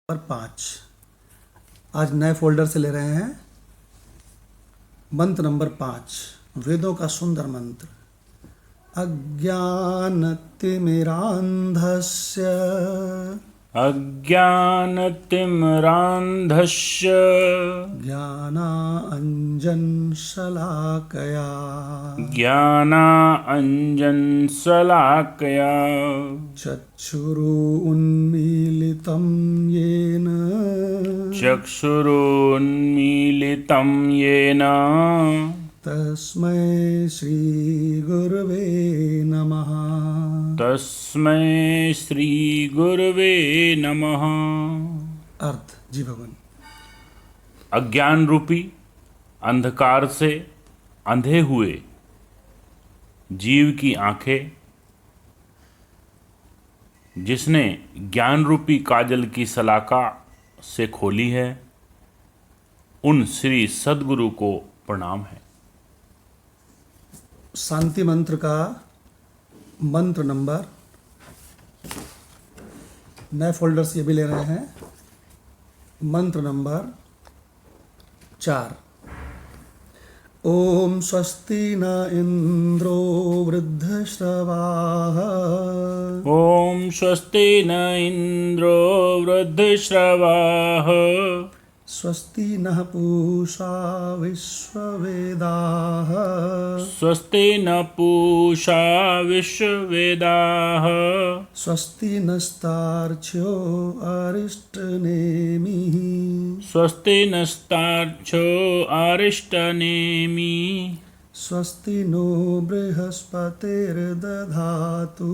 Number 5 आज नए folder से ले रहे हैं। मंत्र नंबर 5 वेदों का सुंदर मंत्र। अज्ञानतिमिरान्धस्य अज्ञानतिमिरान्धस्य ज्ञानाञ्जनशलाकया ज्ञानाञ्जनशलाकया चक्षुरुन्मीलितं येन चक्षुरुन्मीलितं येन तस्मै श्रीगुरवे नमः। तस्मै श्रीगुरवे नमः। अर्थ जी भगवान। अज्ञान रूपी अंधकार से अंधे हुए जीव की आंखें जिसने ज्ञान रूपी काजल की सलाका से खोली है, उन श्री सद्गुरु को प्रणाम है। शांति मंत्र का मंत्र नंबर नए फोल्डर से ये भी ले रहे हैं। मंत्र नंबर 4 ओम स्वस्ति न इंद्रो वृद्धश्रवाः ओम स्वस्ति न इंद्रो वृद्धश्रवाः स्वस्ति नः पूषा विश्ववेदाः स्वस्ति न पूषा विश्ववेदाः स्वस्ति नस्तार्क्ष्यो अरिष्टनेमिः स्वस्ति नस्तार्क्ष्यो अरिष्टनेमिः स्वस्ति नो बृहस्पतिर्दधातु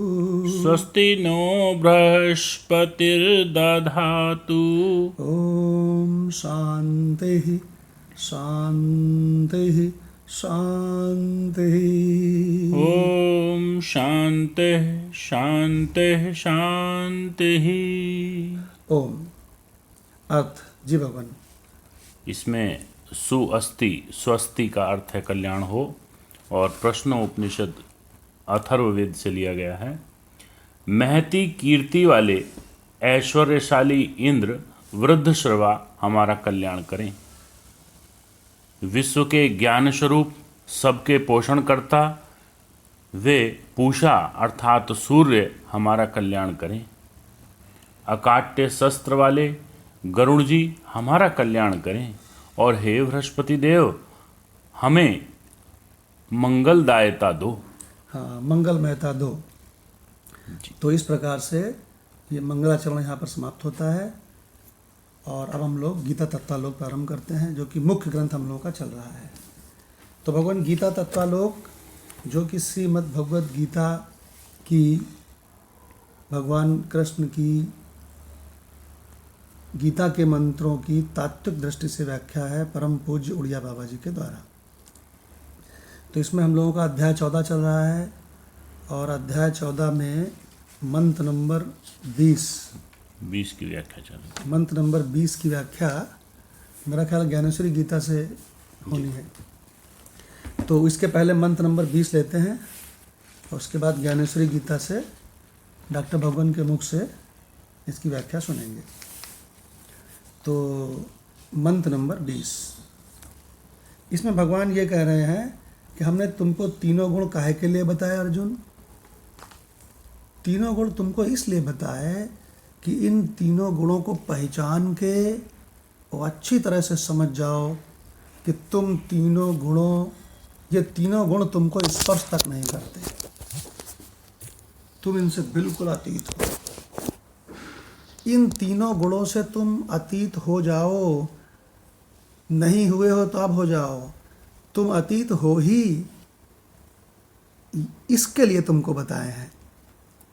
स्वस्ति नो बृहस्पतिर्दधातु ओम शांतिः शांतिः शांतिः। ओम शांतिः शांतिः शांतिः। ओम अर्थ जी भगवान। इसमें सुअस्ति स्वस्ति का अर्थ है कल्याण हो, और प्रश्नोपनिषद अथर्ववेद से लिया गया है। महती कीर्ति वाले ऐश्वर्यशाली इंद्र वृद्धश्रवा हमारा कल्याण करें। विश्व के ज्ञान स्वरूप सबके पोषण करता वे पूषा अर्थात सूर्य हमारा कल्याण करें। अकाट्य शस्त्र वाले गरुड़ जी हमारा कल्याण करें, और हे बृहस्पति देव हमें मंगलदायता दो। हाँ, मंगलमयता दो। तो इस प्रकार से ये मंगलाचरण यहाँ पर समाप्त होता है, और अब हम लोग गीता तत्वालोक प्रारंभ करते हैं, जो कि मुख्य ग्रंथ हम लोगों का चल रहा है। तो भगवान गीता तत्वालोक, जो कि श्रीमद् भगवद गीता की भगवान कृष्ण की गीता के मंत्रों की तात्विक दृष्टि से व्याख्या है परम पूज्य उड़िया बाबा जी के द्वारा। तो इसमें हम लोगों का अध्याय 14 चल रहा है, और अध्याय 14 में मंत्र नंबर 20 की व्याख्या चल रही। मंत्र नंबर 20 की व्याख्या मेरा ख्याल ज्ञानेश्वरी गीता से होनी है। तो इसके पहले मंत्र नंबर 20 लेते हैं, और उसके बाद ज्ञानेश्वरी गीता से डॉक्टर भगवान के मुख से इसकी व्याख्या सुनेंगे। तो मंत्र नंबर 20, इसमें भगवान ये कह रहे हैं कि हमने तुमको तीनों गुण काहे के लिए बताए अर्जुन। तीनों गुण तुमको इसलिए बताए कि इन तीनों गुणों को पहचान के और अच्छी तरह से समझ जाओ कि तुम तीनों गुणों, ये तीनों गुण तुमको स्पर्श तक नहीं करते, तुम इनसे बिल्कुल अतीत हो। इन तीनों गुणों से तुम अतीत हो जाओ, नहीं हुए हो तो अब हो जाओ, तुम अतीत हो ही, इसके लिए तुमको बताए हैं।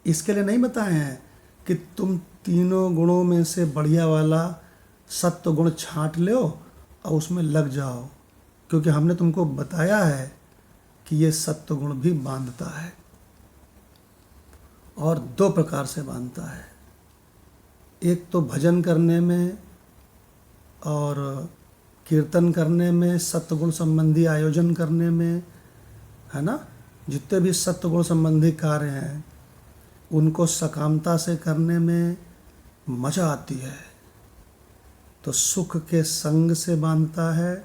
इसके लिए नहीं बताए हैं कि तुम तीनों गुणों में से बढ़िया वाला सत्व गुण छांट लो और उसमें लग जाओ, क्योंकि हमने तुमको बताया है कि ये सत्व गुण भी बांधता है, और 2 प्रकार से बांधता है। एक तो भजन करने में और कीर्तन करने में, सत्वगुण संबंधी आयोजन करने में, है ना। जितने भी सत्वगुण संबंधी कार्य हैं उनको सकामता से करने में मज़ा आती है, तो सुख के संग से बांधता है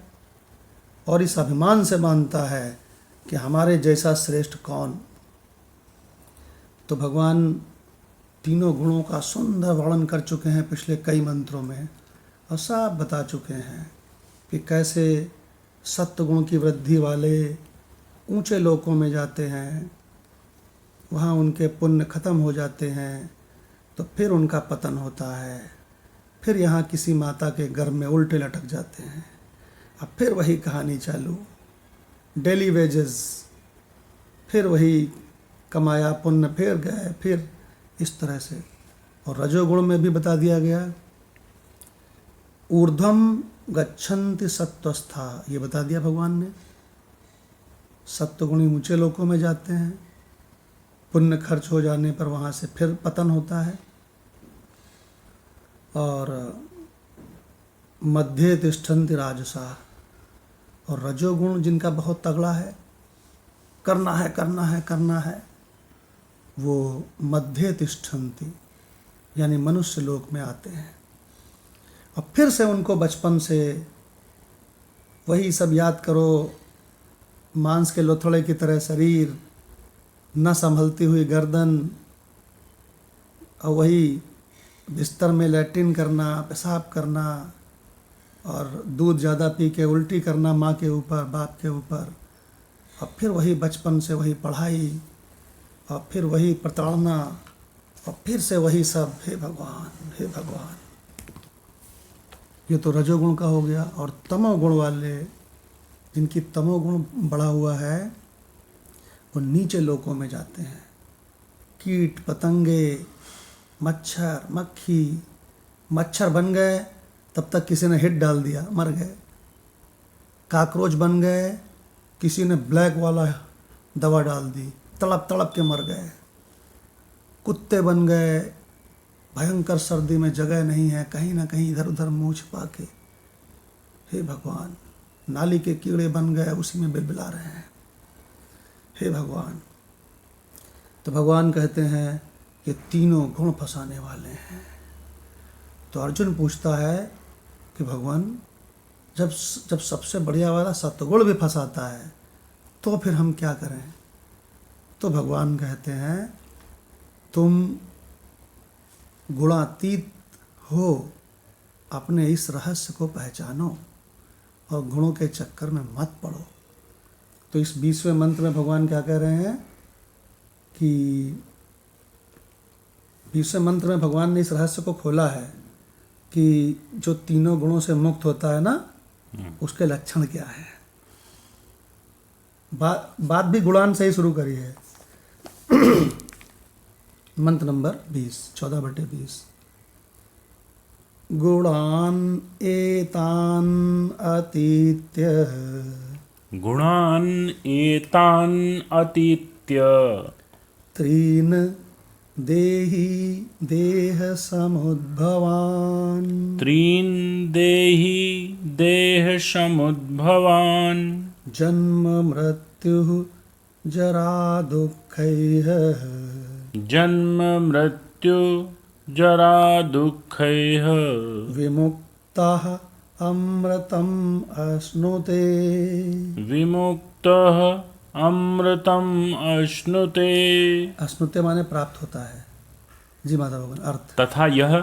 और इस अभिमान से बांधता है कि हमारे जैसा श्रेष्ठ कौन। तो भगवान तीनों गुणों का सुंदर वर्णन कर चुके हैं पिछले कई मंत्रों में और सब बता चुके हैं कि कैसे सत्व गुण की वृद्धि वाले ऊंचे लोकों में जाते हैं, वहाँ उनके पुण्य खत्म हो जाते हैं तो फिर उनका पतन होता है, फिर यहाँ किसी माता के गर्भ में उल्टे लटक जाते हैं। अब फिर वही कहानी चालू, डेली वेजेस, फिर वही कमाया पुण्य, फिर गए, फिर इस तरह से। और रजोगुण में भी बता दिया गया, ऊर्ध्वम गच्छन्ति सत्वस्था, ये बता दिया भगवान ने। सत्वगुणी ऊंचे लोकों में जाते हैं, पुण्य खर्च हो जाने पर वहाँ से फिर पतन होता है। और मध्य तिष्ठन्ति राजसा, और रजोगुण जिनका बहुत तगड़ा है, करना है करना है करना है, वो मध्य तिष्ठन्ति यानी मनुष्य लोक में आते हैं। और फिर से उनको बचपन से वही सब याद करो, मांस के लोथड़े की तरह शरीर, न संभलती हुई गर्दन, और वही बिस्तर में लैट्रिन करना, पेशाब करना, और दूध ज़्यादा पी के उल्टी करना माँ के ऊपर, बाप के ऊपर, और फिर वही बचपन से वही पढ़ाई, और फिर वही प्रताड़ना, और फिर से वही सब। हे भगवान, हे भगवान। ये तो रजोगुण का हो गया। और तमोगुण वाले, जिनकी तमोगुण बढ़ा हुआ है, वो नीचे लोकों में जाते हैं। कीट पतंगे, मच्छर मक्खी, मच्छर बन गए तब तक किसी ने हिट डाल दिया, मर गए। काकरोच बन गए, किसी ने ब्लैक वाला दवा डाल दी, तड़प तड़प के मर गए। कुत्ते बन गए, भयंकर सर्दी में जगह नहीं है, कहीं ना कहीं इधर उधर मुँह छिपा के। हे भगवान, नाली के कीड़े बन गए, उसी में बिलबिला रहे हैं। हे भगवान। तो भगवान कहते हैं कि तीनों गुण फंसाने वाले हैं। तो अर्जुन पूछता है कि भगवान, जब सबसे बढ़िया वाला सत्वगुण भी फंसाता है तो फिर हम क्या करें? तो भगवान कहते हैं, तुम गुणातीत हो, अपने इस रहस्य को पहचानो और गुणों के चक्कर में मत पड़ो। तो इस 20वें मंत्र में भगवान क्या कह रहे हैं कि 20वें मंत्र में भगवान ने इस रहस्य को खोला है कि जो तीनों गुणों से मुक्त होता है ना, उसके लक्षण क्या है। बात भी गुणान से ही शुरू करी है। मंत्र नंबर 20, 14/20। गुणान एतान अतीत्य, गुणान एतान अतीत्य, त्रीन देहि देह समुद्भवान, त्रीन देहि देह समुद्भवान, जन्म मृत्यु जरा दुःखैः, जन्म मृत्यु जरा दुःखैः, विमुक्ताः अमृतम अश्नुते, विमुक्तः अमृतम अश्नुते। अश्नुते माने प्राप्त होता है। जी माता भगवान। अर्थ, तथा यह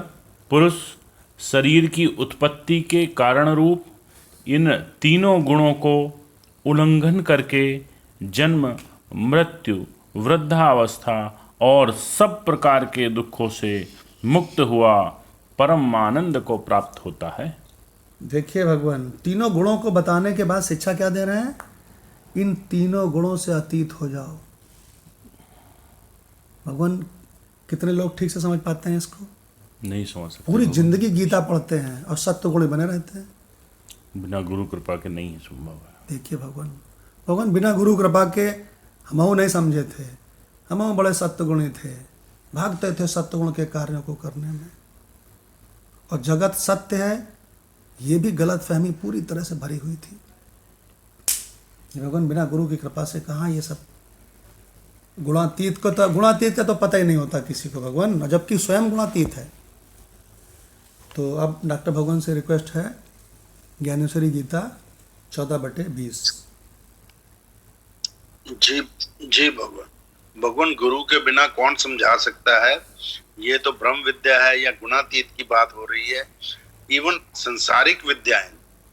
पुरुष शरीर की उत्पत्ति के कारण रूप इन तीनों गुणों को उल्लंघन करके जन्म, मृत्यु, वृद्धावस्था और सब प्रकार के दुखों से मुक्त हुआ परम आनंद को प्राप्त होता है। देखिए भगवान, तीनों गुणों को बताने के बाद शिक्षा क्या दे रहे हैं? इन तीनों गुणों से अतीत हो जाओ। भगवान, कितने लोग ठीक से समझ पाते हैं इसको? नहीं समझ सकते। पूरी जिंदगी गीता पढ़ते हैं और सत्य गुण बने रहते हैं। बिना गुरु कृपा के नहीं संभव है। देखिए भगवान बिना गुरु कृपा के हमहु नहीं समझे थे। हमहु बड़े सत्वगुणी थे, भागते थे सत्वगुण के कार्यों को करने में। और जगत सत्य है, ये भी गलत फहमी पूरी तरह से भरी हुई थी। भगवान बिना गुरु की कृपा से कहाँ ये सब। गुणातीत का तो पता ही नहीं होता किसी को भगवान, जबकि स्वयं गुणातीत है। तो अब डॉक्टर भगवान से रिक्वेस्ट है, ज्ञानेश्वरी गीता 14/20। जी जी भगवान। भगवान, गुरु के बिना कौन समझा सकता है? ये तो ब्रह्म विद्या है या गुणातीत की बात हो रही है। इवन संसारिक विद्याएं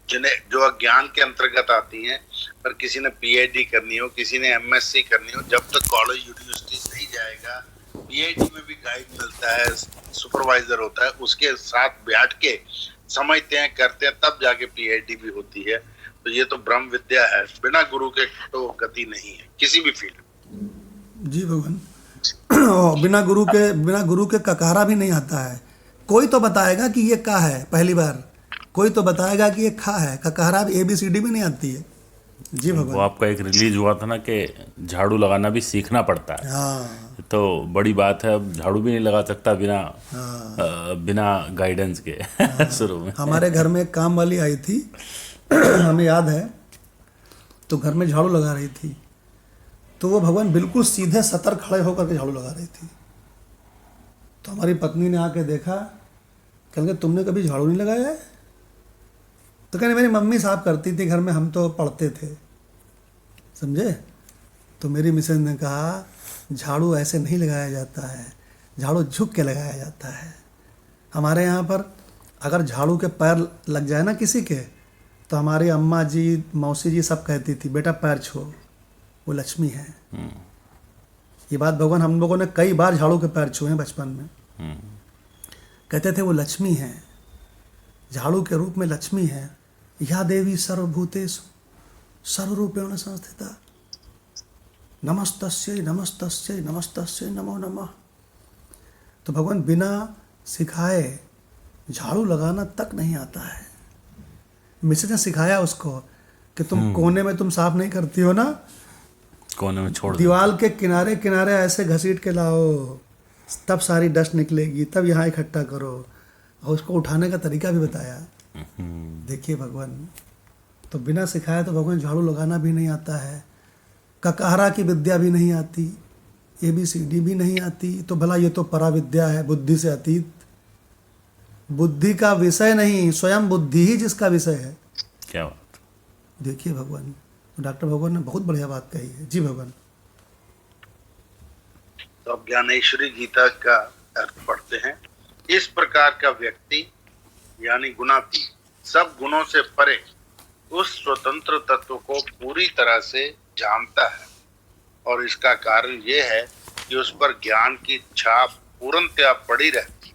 जिन्हें जो अज्ञान के अंतर्गत आती हैं, पर किसी ने पीएचडी करनी हो, किसी ने एमएससी करनी हो, जब तक कॉलेज यूनिवर्सिटी नहीं जाएगा, पीएचडी में भी गाइड मिलता है, सुपरवाइजर होता है, उसके साथ बैठ के समझते हैं, करते हैं, तब जाके पीएचडी भी होती है। तो ये तो ब्रह्म विद्या है, बिना गुरु के तो गति नहीं है किसी भी फील्ड में। जी भगवान। और बिना गुरु के ककारा भी नहीं आता है। कोई तो बताएगा कि ये का है, पहली बार कोई तो बताएगा कि ये खा है, ककारा भी ABCD भी नहीं आती है। जी वो भगवान। आपका एक रिलीज हुआ था ना कि झाड़ू लगाना भी सीखना पड़ता है। हाँ तो बड़ी बात है, अब झाड़ू भी नहीं लगा सकता बिना बिना गाइडेंस के। शुरू में हमारे घर में एक काम वाली आई थी, हमें याद है, तो घर में झाड़ू लगा रही थी, तो वो भगवान बिल्कुल सीधे सतर खड़े होकर के झाड़ू लगा रही थी। तो हमारी पत्नी ने आके देखा, कहेंगे तुमने कभी झाड़ू नहीं लगाया है? तो कहने मेरी मम्मी साहब करती थी घर में, हम तो पढ़ते थे, समझे। तो मेरी मिसेज ने कहा झाड़ू ऐसे नहीं लगाया जाता है, झाड़ू झुक के लगाया जाता है। हमारे यहाँ पर अगर झाड़ू के पैर लग जाए ना किसी के, तो हमारी अम्मा जी, मौसी जी सब कहती थी बेटा पैर छो, वो लक्ष्मी है। ये बात भगवान हम लोगों ने कई बार झाड़ू के पैर छुए हैं बचपन में। कहते थे वो लक्ष्मी है, झाड़ू के रूप में लक्ष्मी है। या देवी सर्वभूतेषु सर्वरूपेण संस्थिता, नमस्तस्यै नमस्तस्यै नमस्तस्यै नमो नमः। तो भगवान बिना सिखाए झाड़ू लगाना तक नहीं आता है। मिसेज ने सिखाया उसको कि तुम कोने में तुम साफ नहीं करती हो ना, कोने में छोड़ दो। दीवार के किनारे किनारे ऐसे घसीट के लाओ, तब सारी डस्ट निकलेगी, तब यहाँ इकट्ठा करो। और उसको उठाने का तरीका भी बताया। देखिए भगवान, तो बिना सिखाया तो भगवान झाड़ू लगाना भी नहीं आता है, ककारा की विद्या भी नहीं आती, ABCD भी नहीं आती। तो भला ये तो पराविद्या है, बुद्धि से अतीत, बुद्धि का विषय नहीं, स्वयं बुद्धि ही जिसका विषय है। क्या बात। देखिए भगवान, डॉक्टर भगवान ने बहुत बढ़िया बात कही है। जी भगवान। तो अब ज्ञानेश्वरी गीता का अर्थ पढ़ते हैं। इस प्रकार का व्यक्ति यानी गुणातीत, सब गुणों से परे उस स्वतंत्र तत्व को पूरी तरह से जानता है, और इसका कारण यह है कि उस पर ज्ञान की छाप पूर्णतया पड़ी रहती है।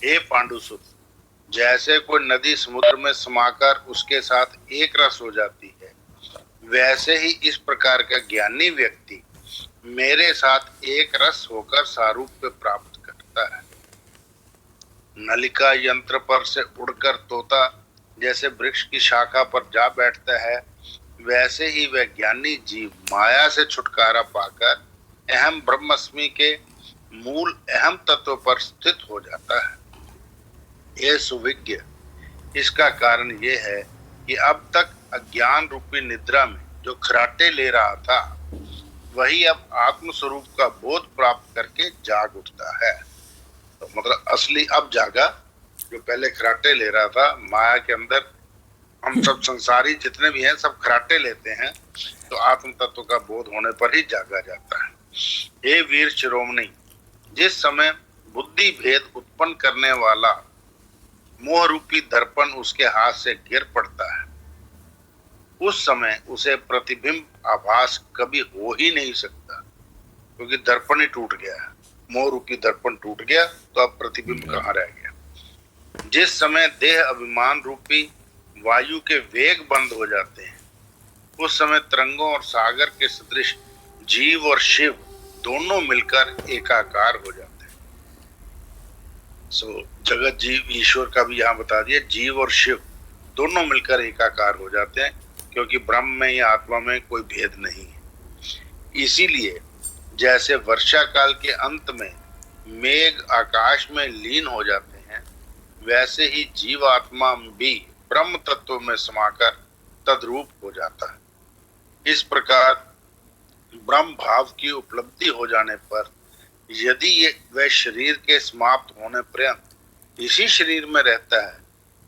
हे पांडुसुत, जैसे कोई नदी समुद्र में समाकर उसके साथ एक रस हो जाती है, वैसे ही इस प्रकार का ज्ञानी व्यक्ति मेरे साथ एक रस होकर सारूप्य प्राप्त करता है। नलिका यंत्र पर से उड़कर तोता जैसे वृक्ष की शाखा पर जा बैठता है, वैसे ही वह ज्ञानी जीव माया से छुटकारा पाकर अहम ब्रह्मस्मि के मूल अहम तत्व पर स्थित हो जाता है। ये सुविज्ञ, इसका कारण ये है कि अब तक अज्ञान रूपी निद्रा में जो खराटे ले रहा था, वही अब आत्मस्वरूप का बोध प्राप्त करके जाग उठता है। तो मतलब असली अब जागा, जो पहले खराटे ले रहा था माया के अंदर। हम सब संसारी जितने भी हैं सब खराटे लेते हैं, तो आत्म तत्व का बोध होने पर ही जागा जाता है। हे वीर शिरोमणि, जिस समय बुद्धि भेद उत्पन्न करने वाला मोह रूपी दर्पण उसके हाथ से गिर पड़ता है, उस समय उसे प्रतिबिंब आभास कभी हो ही नहीं सकता, क्योंकि दर्पण ही टूट गया है। मोह रूपी दर्पण टूट गया, तो अब प्रतिबिंब कहाँ रह गया। जिस समय देह अभिमान रूपी वायु के वेग बंद हो जाते हैं, उस समय तरंगों और सागर के सदृश जीव और शिव दोनों मिलकर एकाकार हो जाते हैं। जगत जीव ईश्वर का भी यहाँ बता दिया, जीव और शिव दोनों मिलकर एकाकार हो जाते हैं, क्योंकि ब्रह्म में या आत्मा में कोई भेद नहीं है। इसीलिए जैसे वर्षा काल के अंत में मेघ आकाश में लीन हो जाते हैं, वैसे ही जीवात्मा भी ब्रह्म तत्व में समाकर तद्रूप हो जाता है। इस प्रकार ब्रह्म भाव की उपलब्धि हो जाने पर यदि वह शरीर के समाप्त होने पर्यंत इसी शरीर में रहता है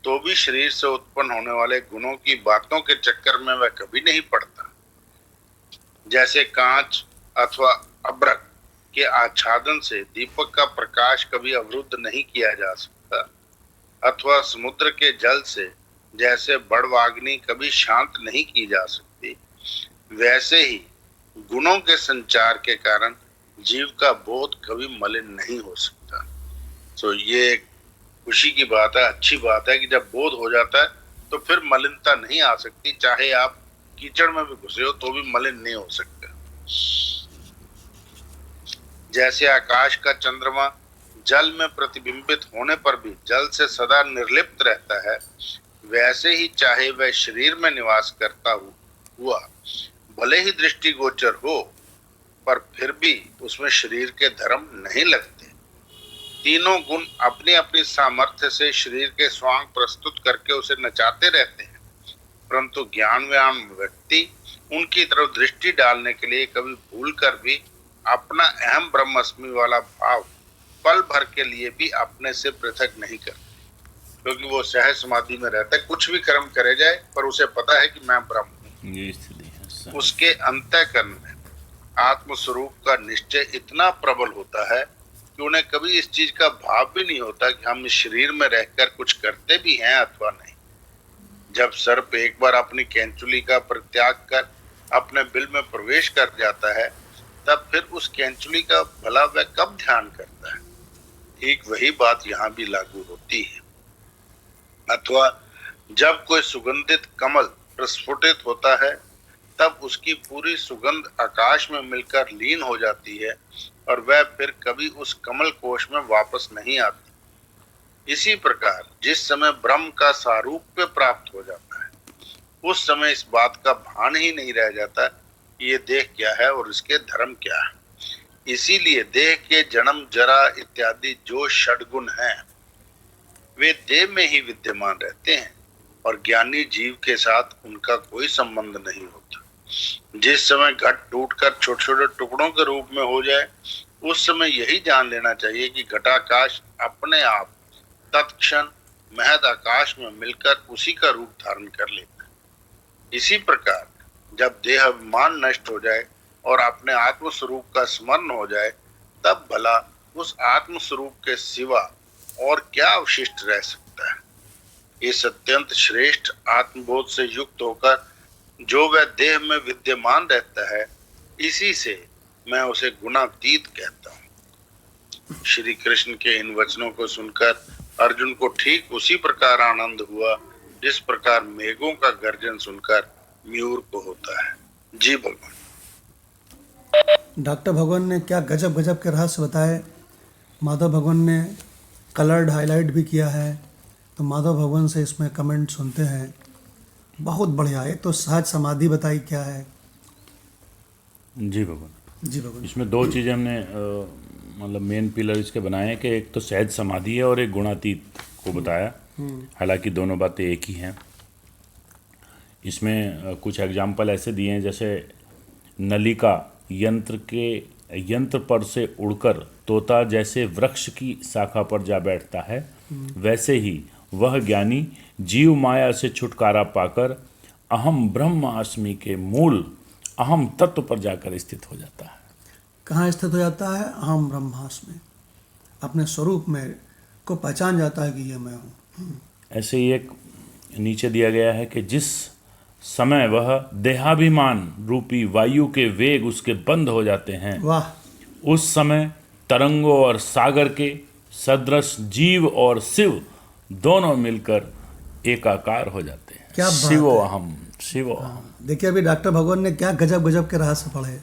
तो भी शरीर से उत्पन्न होने वाले गुणों की बातों के चक्कर में वह कभी नहीं पड़ता। जैसे कांच अथवा अभ्रक के आच्छादन से दीपक का प्रकाश कभी अवरुद्ध नहीं किया जा सकता, अथवा समुद्र के जल से जैसे बड़वाग्नि कभी शांत नहीं की जा सकती, वैसे ही गुणों के संचार के कारण जीव का बोध कभी मलिन नहीं हो सकता। तो ये खुशी की बात है, अच्छी बात है कि जब बोध हो जाता है तो फिर मलिनता नहीं आ सकती। चाहे आप कीचड़ में भी घुसे हो तो भी मलिन नहीं हो सकता। जैसे आकाश का चंद्रमा जल में प्रतिबिंबित होने पर भी जल से सदा निर्लिप्त रहता है, वैसे ही चाहे वह शरीर में निवास करता हुआ भले ही दृष्टिगोचर हो, पर फिर भी उसमें शरीर के धर्म नहीं लगते। तीनों गुण अपनी अपनी सामर्थ्य से शरीर के स्वांग प्रस्तुत करके उसे नचाते रहते हैं, परंतु ज्ञानवान व्यक्ति उनकी तरफ दृष्टि डालने के लिए कभी भूल कर भी अपना अहम ब्रह्मस्मि वाला भाव पल भर के लिए भी अपने से पृथक नहीं करते, क्योंकि वो सहज समाधि में रहता है। कुछ भी कर्म करे जाए पर उसे पता है कि मैं ब्रह्म हूँ। ये स्थिति है। उसके अंतःकरण में आत्मस्वरूप का निश्चय इतना प्रबल होता है कि उन्हें कभी इस चीज का भाव भी नहीं होता कि हम इस शरीर में रहकर कुछ करते भी हैं अथवा नहीं। जब सर्प एक बार अपनी कैंचुली का परित्याग कर अपने बिल में प्रवेश कर जाता है, तब फिर उस कैंचुली का भला वह कब ध्यान करता है। ठीक वही बात यहाँ भी लागू होती है। अथवा जब कोई सुगंधित कमल प्रस्फुटित होता है, तब उसकी पूरी सुगंध आकाश में मिलकर लीन हो जाती है और वह फिर कभी उस कमल कोश में वापस नहीं आती। इसी प्रकार जिस समय ब्रह्म का सारूप्य प्राप्त हो जाता है, उस समय इस बात का भान ही नहीं रह जाता कि ये देह क्या है और इसके धर्म क्या है। इसीलिए देह के जन्म जरा इत्यादि जो षड्गुण हैं, वे देह में ही विद्यमान रहते हैं और ज्ञानी जीव के साथ उनका कोई संबंध नहीं होता। जिस समय घट टूटकर छोटे छोटे टुकड़ों के रूप में हो जाए, उस समय यही जान लेना चाहिए कि घटाकाश अपने आप तत्क्षण महद आकाश में मिलकर उसी का रूप धारण कर लेता है। इसी प्रकार जब देह अभिमान नष्ट हो जाए और अपने आत्म स्वरूप का स्मरण हो जाए, तब भला उस आत्म स्वरूप के सिवा और क्या अवशिष्ट रह सकता है। इस अत्यंत श्रेष्ठ आत्मबोध से युक्त होकर जो वह देह में विद्यमान रहता है, इसी से मैं उसे गुणातीत कहता हूँ। श्री कृष्ण के इन वचनों को सुनकर अर्जुन को ठीक उसी प्रकार आनंद हुआ जिस प्रकार मेघों का गर्जन सुनकर मयूर को होता है। जी भगवान। डॉक्टर भगवान ने क्या गजब गजब के रहस्य बताए। माधव भगवान ने कलर्ड हाईलाइट भी किया है, तो माधव भगवान से इसमें कमेंट सुनते हैं। बहुत बढ़िया है। तो सहज समाधि बताई क्या है। जी भगवान। जी भगवान। इसमें दो चीज़ें हमने मतलब मेन पिलर इसके बनाए हैं कि एक तो सहज समाधि है और एक गुणातीत को बताया। हालांकि दोनों बातें एक ही हैं। इसमें कुछ एग्जाम्पल ऐसे दिए हैं, जैसे नलिका यंत्र पर से उड़कर तोता जैसे वृक्ष की शाखा पर जा बैठता है, वैसे ही वह ज्ञानी जीव माया से छुटकारा पाकर अहम ब्रह्मास्मि के मूल अहम तत्व पर जाकर स्थित हो जाता है। कहाँ स्थित हो जाता है? अहम ब्रह्मास्मि, अपने स्वरूप में को पहचान जाता है कि ये मैं हूँ। ऐसे ही एक नीचे दिया गया है कि जिस समय वह देहाभिमान रूपी वायु के वेग उसके बंद हो जाते हैं, वाह, उस समय तरंगों और सागर के सदृश जीव और शिव दोनों मिलकर एकाकार हो जाते हैं। क्या बात शिवो है। अहम शिवो अहम। देखिए अभी डॉक्टर भगवान ने क्या गजब गजब के रहस्य पढ़े।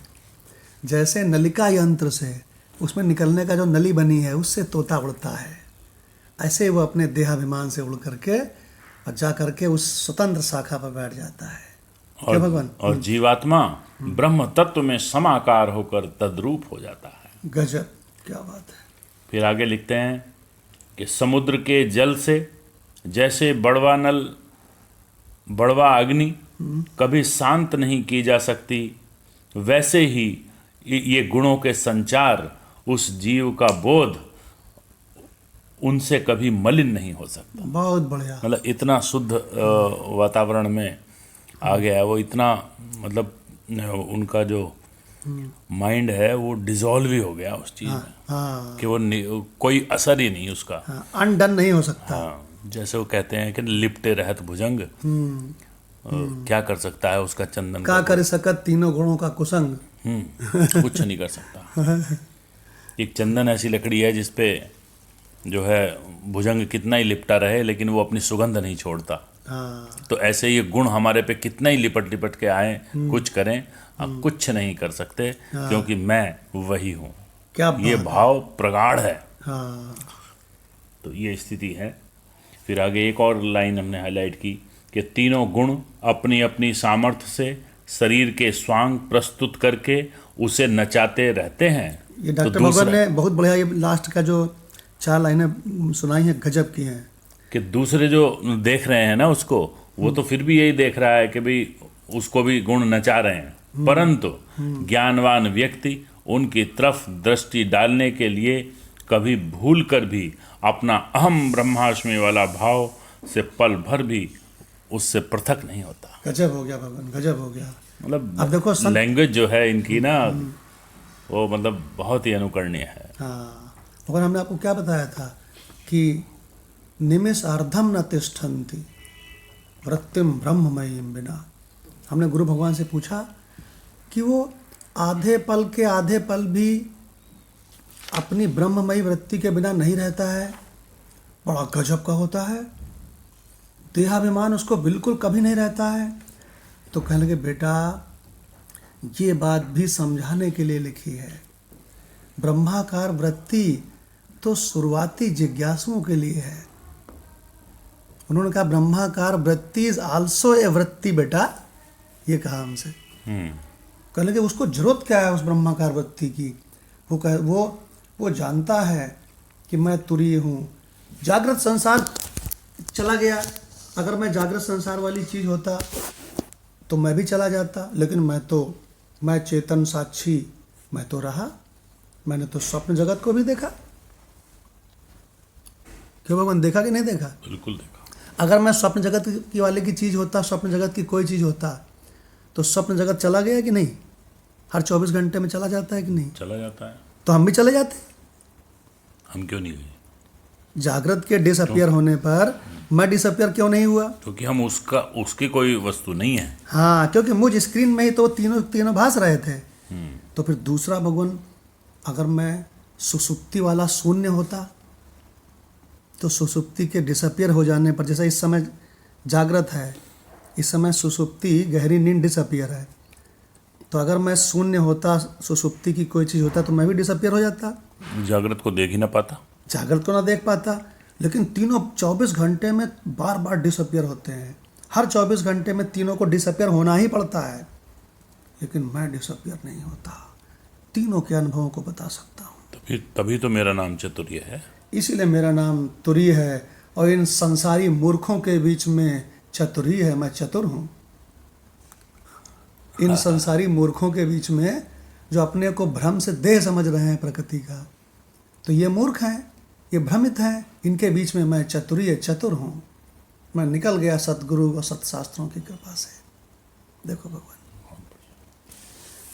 जैसे नलिका यंत्र से उसमें निकलने का जो नली बनी है उससे तोता उड़ता है, ऐसे वो अपने देहाभिमान से उड़ करके और जा करके उस स्वतंत्र शाखा पर बैठ जाता है। क्या भगवान? और जीवात्मा ब्रह्म तत्व में समाकार होकर तद्रूप हो जाता है। गजब, क्या बात है। फिर आगे लिखते हैं कि समुद्र के जल से जैसे बड़वा अग्नि कभी शांत नहीं की जा सकती, वैसे ही ये गुणों के संचार उस जीव का बोध उनसे कभी मलिन नहीं हो सकता। बहुत बढ़िया। मतलब इतना शुद्ध वातावरण में आ गया है वो, इतना मतलब उनका जो माइंड है वो डिसॉल्व ही हो गया उस चीज़ में हाँ कि वो कोई असर ही नहीं उसका। हाँ, अनडन नहीं हो सकता। हाँ, जैसे वो कहते हैं कि लिपटे रहत भुजंग, क्या कर सकता है उसका चंदन का कर सकत तीनों गुणों का कुसंग। कुछ नहीं कर सकता। एक चंदन ऐसी लकड़ी है जिसपे जो है भुजंग कितना ही लिपटा रहे लेकिन वो अपनी सुगंध नहीं छोड़ता। हाँ तो ऐसे ये गुण हमारे पे कितना ही लिपट लिपट के आए, कुछ करें, आप कुछ नहीं कर सकते क्योंकि मैं वही हूँ। क्या ये बात। भाव प्रगाढ़ है। हाँ तो ये स्थिति है। फिर आगे एक और लाइन हमने हाईलाइट की कि तीनों गुण अपनी अपनी सामर्थ्य से शरीर के स्वांग प्रस्तुत करके उसे नचाते रहते हैं। ये डॉक्टर भगवान ने बहुत बढ़िया ये लास्ट का जो 4 लाइनें सुनाई हैं, गजब की हैं। कि दूसरे जो देख रहे हैं ना उसको, वो तो फिर भी यही देख रहा है कि भाई उसको भी गुण नचा रहे हैं, परंतु ज्ञानवान व्यक्ति उनकी तरफ दृष्टि डालने के लिए कभी भूल कर भी अपना अहम ब्रह्मास्मि वाला भाव से पल भर भी उससे पृथक नहीं होता। गजब हो गया भगवान, गजब हो गया। मतलब अब देखो लैंग्वेज जो है इनकी ना, वो मतलब बहुत ही अनुकरणीय है। हाँ, भगवान हमने आपको क्या बताया था कि निमेषार्धम न तिष्ठन्ति वृत्तिम ब्रह्ममयीम बिना। हमने गुरु भगवान से पूछा कि वो आधे पल भी अपनी ब्रह्ममयी वृत्ति के बिना नहीं रहता है। बड़ा गजब का होता है, देहाभिमान उसको बिल्कुल कभी नहीं रहता है। तो कहने लगे बेटा ये बात भी समझाने के लिए लिखी है। ब्रह्माकार वृत्ति तो शुरुआती जिज्ञासुओं के लिए है। उन्होंने कहा ब्रह्माकार वृत्ति इज आल्सो ए वृत्ति बेटा, ये कहा हमसे। कहने लगे उसको जरूरत क्या है उस ब्रह्माकार वृत्ति की। वो जानता है कि मैं तुरीय हूँ। जागृत संसार चला गया, अगर मैं जागृत संसार वाली चीज़ होता तो मैं भी चला जाता, लेकिन मैं चेतन साक्षी, मैं तो रहा। मैंने तो स्वप्न जगत को भी देखा। क्यों भगवान, देखा कि नहीं देखा? बिल्कुल देखा। अगर मैं स्वप्न जगत की वाले की चीज़ होता, स्वप्न जगत की कोई चीज़ होता, तो स्वप्न जगत चला गया कि नहीं? हर 24 घंटे में चला जाता है कि नहीं? चला जाता है। तो हम भी चले जाते। हम क्यों नहीं हुए? जागृत के डिसअपियर होने पर मैं डिसअपियर क्यों नहीं हुआ? क्योंकि हम उसकी कोई वस्तु नहीं है। हाँ, क्योंकि मुझ स्क्रीन में ही तो तीनों भास रहे थे। तो फिर दूसरा भगवान, अगर मैं सुसुप्ति वाला शून्य होता तो सुसुप्ति के डिसअपियर हो जाने पर, जैसा इस समय जागृत है, इस समय सुसुप्ति गहरी नींद डिसअपियर है, तो अगर मैं शून्य होता, सुसुप्ति की कोई चीज़ होता, तो मैं भी डिसअपियर हो जाता। जागृत को देख ही ना पाता। जागृत को ना देख पाता, लेकिन तीनों 24 घंटे में बार बार डिसअपियर होते हैं। हर 24 घंटे में तीनों को डिसअपियर होना ही पड़ता है, लेकिन मैं डिसअपियर नहीं होता। तीनों के अनुभवों को बता सकता हूँ। तभी तो मेरा नाम चतुर्य है। इसीलिए मेरा नाम तुरीय है, और इन संसारी मूर्खों के बीच में चतुरीय है, मैं चतुर हूँ। इन संसारी मूर्खों के बीच में जो अपने को भ्रम से देह समझ रहे हैं प्रकृति का, तो ये मूर्ख हैं, ये भ्रमित हैं। इनके बीच में मैं चतुरीय चतुर हूँ। मैं निकल गया सतगुरु और सतशास्त्रों की कृपा से। देखो भगवान,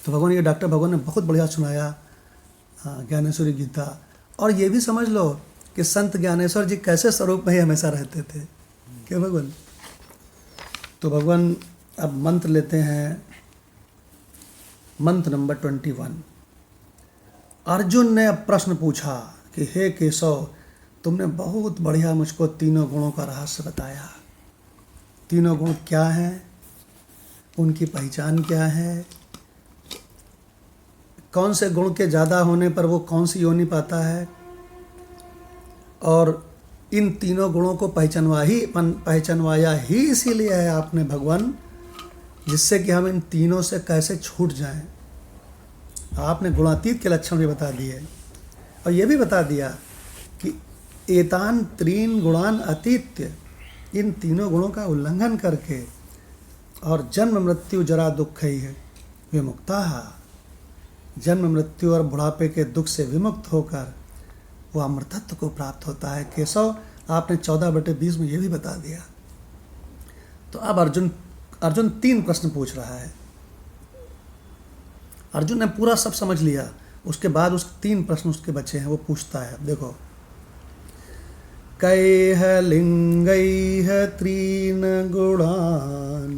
तो भगवान ये डॉक्टर भगवान ने बहुत बढ़िया सुनाया ज्ञानेश्वरी गीता। और ये भी समझ लो कि संत ज्ञानेश्वर जी कैसे स्वरूप में ही हमेशा रहते थे। क्या भगवान? तो भगवान अब मंत्र लेते हैं, मंत्र नंबर 21। अर्जुन ने अब प्रश्न पूछा कि हे केशव, तुमने बहुत बढ़िया मुझको तीनों गुणों का रहस्य बताया। तीनों गुण क्या हैं, उनकी पहचान क्या है, कौन से गुण के ज़्यादा होने पर वो कौन सी योनि पाता है, और इन तीनों गुणों को पहचानवाया ही इसीलिए है आपने भगवान, जिससे कि हम इन तीनों से कैसे छूट जाएं। आपने गुणातीत के लक्षण भी बता दिए, और ये भी बता दिया कि एतान त्रीन गुणान अतीत्य, इन तीनों गुणों का उल्लंघन करके और जन्म मृत्यु जरा दुख ही है विमुक्ता, जन्म मृत्यु और बुढ़ापे के दुख से विमुक्त होकर वो अमृतत्व को प्राप्त होता है। केशव, आपने 14/20 में ये भी बता दिया। तो अब अर्जुन 3 प्रश्न पूछ रहा है। अर्जुन ने पूरा सब समझ लिया, उसके बाद उस 3 प्रश्न उसके बचे हैं, वो पूछता है। देखो, कैह लिंगैः त्रीन् गुणान्,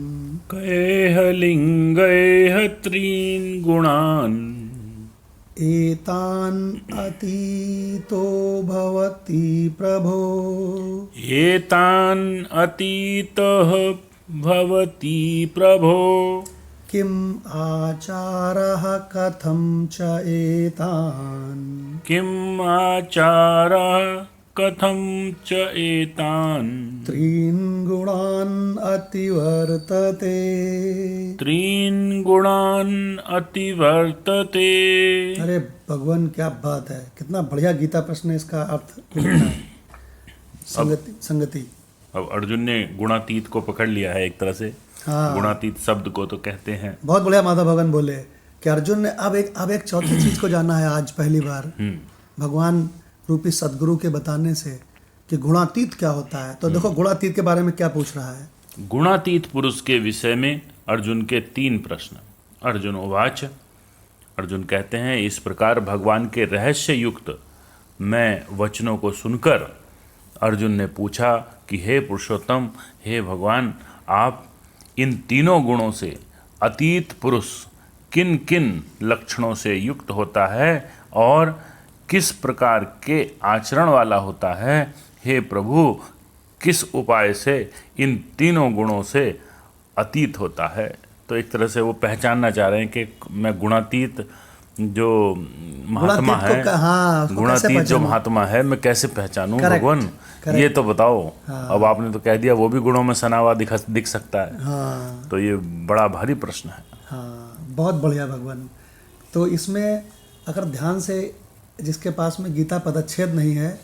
कैह लिंगैः त्रीन् गुणान्, एतान् अतीतो भवति प्रभो, एतान् अतीतः भवति प्रभो, किम् आचारः कथं च एतान्, किम् आचारः कथं च एतान्, त्रीन् गुणान् अतिवर्तते। त्रीन् गुणान् अतिवर्तते। अरे भगवान, क्या बात है, कितना बढ़िया गीता प्रश्न है, इसका अर्थ भी लिखा है। संगति। अब अर्जुन ने गुणातीत को पकड़ लिया है एक तरह से। हाँ, गुणातीत शब्द को तो कहते हैं। बहुत बढ़िया माधव भगवान बोले कि अर्जुन ने अब एक चौथी चीज को जाना है आज पहली बार, भगवान रूपी सदगुरु के बताने से, कि गुणातीत क्या होता है। तो देखो गुणातीत के बारे में क्या पूछ रहा है। गुणातीत पुरुष के विषय में अर्जुन के 3 प्रश्न। अर्जुन उवाच, अर्जुन कहते हैं, इस प्रकार भगवान के रहस्य युक्त मैं वचनों को सुनकर अर्जुन ने पूछा कि हे पुरुषोत्तम, हे भगवान, आप इन तीनों गुणों से अतीत पुरुष किन किन लक्षणों से युक्त होता है और किस प्रकार के आचरण वाला होता है। हे प्रभु, किस उपाय से इन तीनों गुणों से अतीत होता है। तो एक तरह से वो पहचानना चाह रहे हैं कि मैं गुणातीत जो महात्मा है, गुणातीत जो महात्मा है, मैं कैसे पहचानूं भगवान, ये तो बताओ। अब आपने तो कह दिया वो भी गुणों में सना हुआ दिख सकता है। तो ये बड़ा भारी प्रश्न है। हाँ, बहुत बढ़िया भगवान। तो इसमें अगर ध्यान से, जिसके पास में गीता पदच्छेद नहीं है,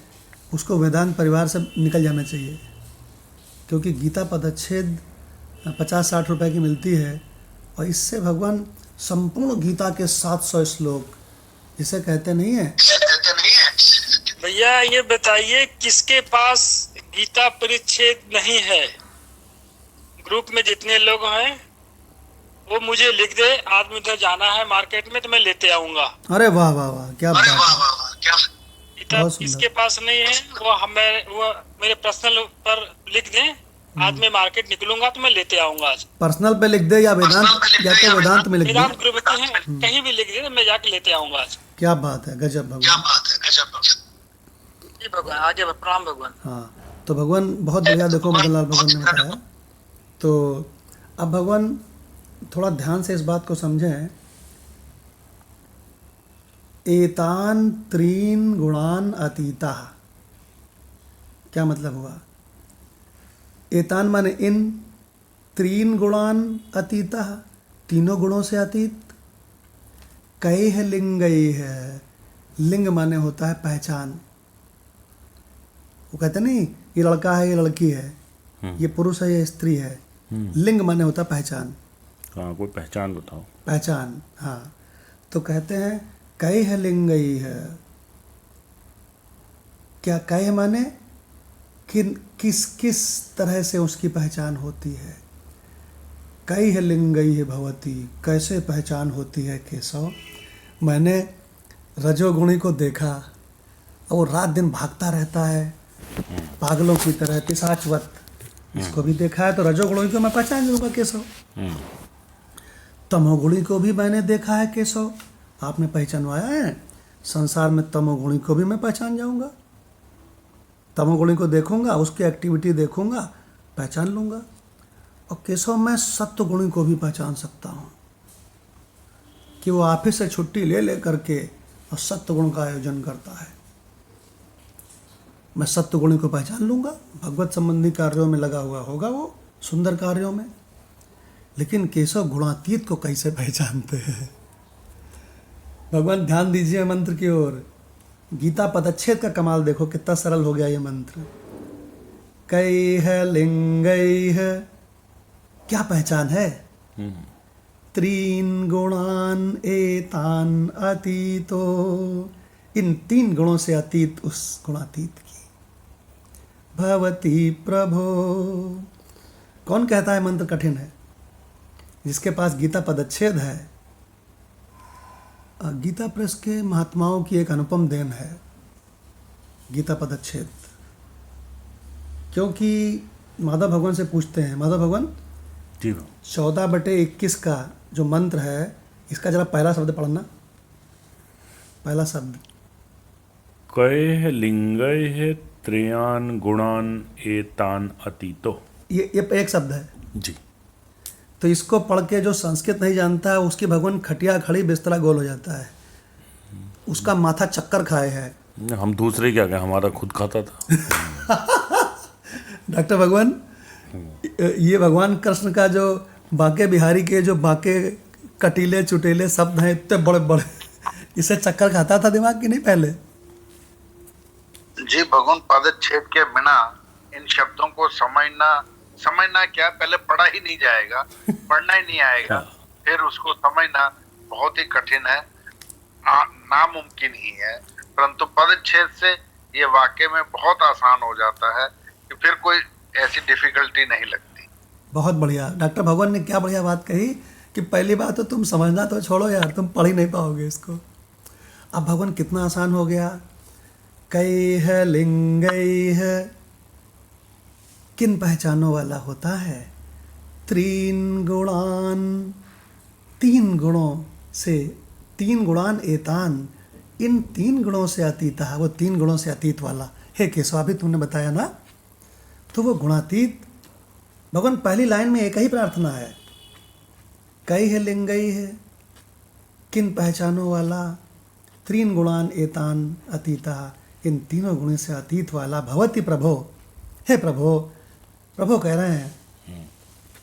उसको वेदांत परिवार से निकल जाना चाहिए, क्योंकि गीता पदच्छेद 50-60 रुपए की मिलती है, और इससे भगवान संपूर्ण गीता के 700 श्लोक, जिसे कहते नहीं है। भैया ये बताइए, किसके पास गीता परिच्छेद नहीं है? ग्रुप में जितने लोग हैं वो मुझे लिख दे, आज मुझे जाना है मार्केट में, तो मैं लेते आऊंगा। अरे वाह वाह वाह, क्या बात है। गीता किसके पास नहीं है वो मेरे पर्सनल पर लिख दें, आज मैं मार्केट निकलूंगा तो मैं लेते आऊंगा। आज पर्सनल पे लिख दे या वेदांत, या तो वेदांत में लिख दे, वेदांत ग्रुप में कहीं भी लिख दे, मैं जाके लेते आऊंगा आज। क्या बात है, गजब भगवान। जी भगवान, आज प्रणाम भगवान। हाँ, तो भगवान बहुत बढ़िया, देखो मदन लाल भगवान ने बताया। तो अब भगवान थोड़ा ध्यान से इस बात को समझें। एतान त्रीन गुणान अतीता, क्या मतलब हुआ? एतान माने इन, त्रीन गुणान अतीता, तीनों गुणों से अतीत। कैह लिंगई है, लिंग माने होता है पहचान। वो कहते नहीं, ये लड़का है, ये लड़की है, ये पुरुष है, ये स्त्री है। लिंग माने होता है पहचान। हाँ, कोई पहचान बताओ। पहचान, हाँ। तो कहते हैं कैह लिंगई है। क्या कैह माने किस किस तरह से उसकी पहचान होती है। कैह लिंगई है भवती, कैसे पहचान होती है केशव। मैंने रजोगुणी को देखा, और वो रात दिन भागता रहता है पागलों की तरह, पिशाचवत। इसको भी देखा है, तो रजोगुणी को मैं पहचान लूंगा केशव। तमोगुणी को भी मैंने देखा है केशव, आपने पहचानवाया है। संसार में तमोगुणी को भी मैं पहचान जाऊंगा। तमोगुणी को देखूंगा, उसकी एक्टिविटी देखूंगा, पहचान लूंगा। और केशव, मैं सत्वगुणी को भी पहचान सकता हूँ कि वो ऑफिस से छुट्टी ले करके और सत्वगुण का आयोजन करता है। मैं सत्वगुणी को पहचान लूंगा। भगवत संबंधी कार्यों में लगा हुआ होगा वो, सुंदर कार्यों में। लेकिन केशव गुणातीत को कैसे पहचानते हैं? भगवान ध्यान दीजिए मंत्र की ओर। गीता पदच्छेद का कमाल देखो, कितना सरल हो गया ये मंत्र। कैह लिंगैः, क्या पहचान है? त्रीन गुणान एतान अतीतो, इन 3 गुणों से अतीत उस गुणातीत की। भवती प्रभो। कौन कहता है मंत्र कठिन है? जिसके पास गीता पदच्छेद है। गीता प्रेस के महात्माओं की एक अनुपम देन है गीता पदच्छेद, क्योंकि माधव भगवान से पूछते हैं, माधव भगवान जी 14/21 का जो मंत्र है, इसका जरा पहला शब्द पढ़ना। पहला शब्द कय लिंगय त्रयान गुणान एतान अतीतो। ये एक शब्द है। जी तो इसको पढ़ के जो संस्कृत नहीं जानता है उसकी भगवान खटिया खड़ी बिस्तरा गोल हो जाता है, उसका माथा चक्कर खाए है। हम दूसरे क्या कहें, हमारा खुद खाता था। डॉक्टर भगवान, ये भगवान कृष्ण का जो बाके बिहारी के जो बाके कटीले चुटेले शब्द हैं इतने बड़े बड़े, इसे चक्कर खाता था दिमाग की नहीं पहले? जी भगवान पदच्छेद के बिना इन शब्दों को समझना क्या, पहले पढ़ा ही नहीं जाएगा, पढ़ना ही नहीं आएगा, फिर उसको समझना बहुत ही कठिन है, नामुमकिन ही है। परंतु पदच्छेद से ये वाकई में बहुत आसान हो जाता है कि फिर कोई ऐसी डिफिकल्टी नहीं लगती। बहुत बढ़िया। डॉक्टर भगवान ने क्या बढ़िया बात कही कि पहली बात तो तुम समझना तो छोड़ो यार, तुम पढ़ ही नहीं पाओगे इसको। अब भगवान कितना आसान हो गया। कई है लिंगई है, किन पहचानों वाला होता है? 3 गुणान, 3 गुणों से, 3 गुणान एतान, इन 3 गुणों से अतीत है, वो 3 गुणों से अतीत वाला। हे केशव, अभी तुमने बताया ना, तो वो गुणातीत। भगवान पहली लाइन में एक ही प्रार्थना है, कई है लिंगई है, किन पहचानों वाला, 3 गुणान एतान अतीता, इन तीनों गुणों से अतीत वाला। भवती प्रभो, हे प्रभो, प्रभो कह रहे हैं,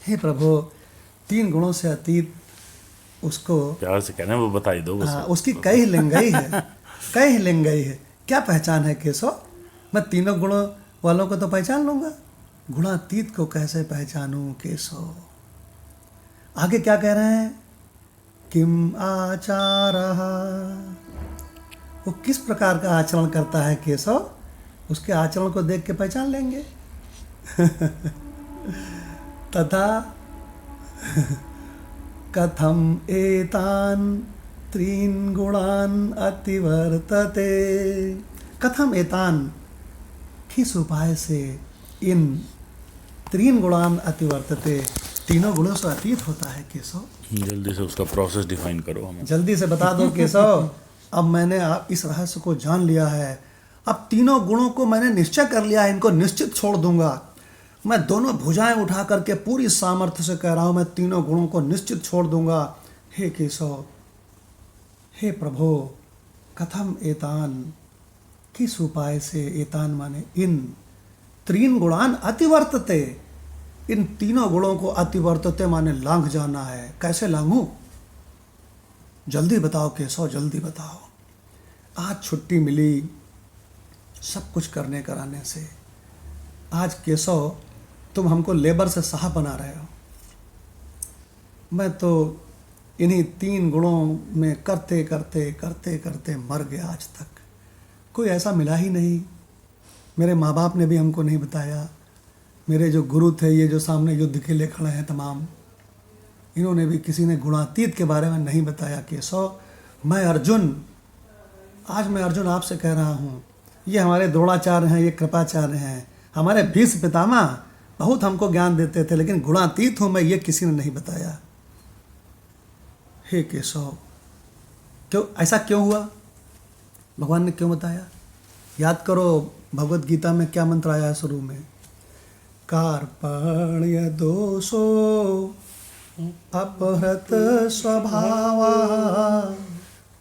हे प्रभो 3 गुणों से अतीत उसको प्यार से कहना है, वो बता ही दो बस। उसकी कई लिंगई है, कई लिंगई है। क्या पहचान है केशव? मैं तीनों गुणों वालों को तो पहचान लूंगा, गुणातीत को कैसे पहचानूं केशव? आगे क्या कह रहे हैं? किम आचारः, वो किस प्रकार का आचरण करता है केशव? उसके आचरण को देख के पहचान लेंगे। तथा कथम एतान 3 गुणान अतिवर्तते, कथम एतान, किस उपाय से इन 3 गुणान अतिवर्तते, तीनों गुणों से अतीत होता है केशव? जल्दी से उसका प्रोसेस डिफाइन करो हमें। जल्दी से बता दो केशव। अब मैंने आप इस रहस्य को जान लिया है, अब तीनों गुणों को मैंने निश्चय कर लिया है, इनको निश्चित छोड़ दूंगा। मैं दोनों भुजाएं उठा करके पूरी सामर्थ्य से कह रहा हूं, मैं तीनों गुणों को निश्चित छोड़ दूंगा। हे केशव, हे प्रभो, कथम एतान, किस उपाय से, एतान माने इन, 3 गुणान अतिवर्तते, इन तीनों गुणों को अतिवर्तते माने लांघ जाना है। कैसे लांघूं? जल्दी बताओ केशव, जल्दी बताओ। आज छुट्टी मिली सब कुछ करने कराने से, आज केशव तुम हमको लेबर से साहब बना रहे हो। मैं तो इन्हीं 3 गुणों में करते करते करते करते मर गया। आज तक कोई ऐसा मिला ही नहीं। मेरे माँ बाप ने भी हमको नहीं बताया, मेरे जो गुरु थे, ये जो सामने युद्ध के लिए खड़े हैं तमाम, इन्होंने भी, किसी ने गुणातीत के बारे में नहीं बताया केशव। मैं अर्जुन, आज मैं अर्जुन आपसे कह रहा हूँ, ये हमारे द्रोणाचार्य हैं, ये कृपाचार्य हैं, हमारे भीष्म पितामह बहुत हमको ज्ञान देते थे, लेकिन गुणातीत हूँ मैं, ये किसी ने नहीं बताया। हे केशव, क्यों ऐसा क्यों हुआ? भगवान ने क्यों बताया? याद करो भगवत गीता में क्या मंत्र आया है शुरू में, कार्पण्य दोषो अपहृत स्वभावा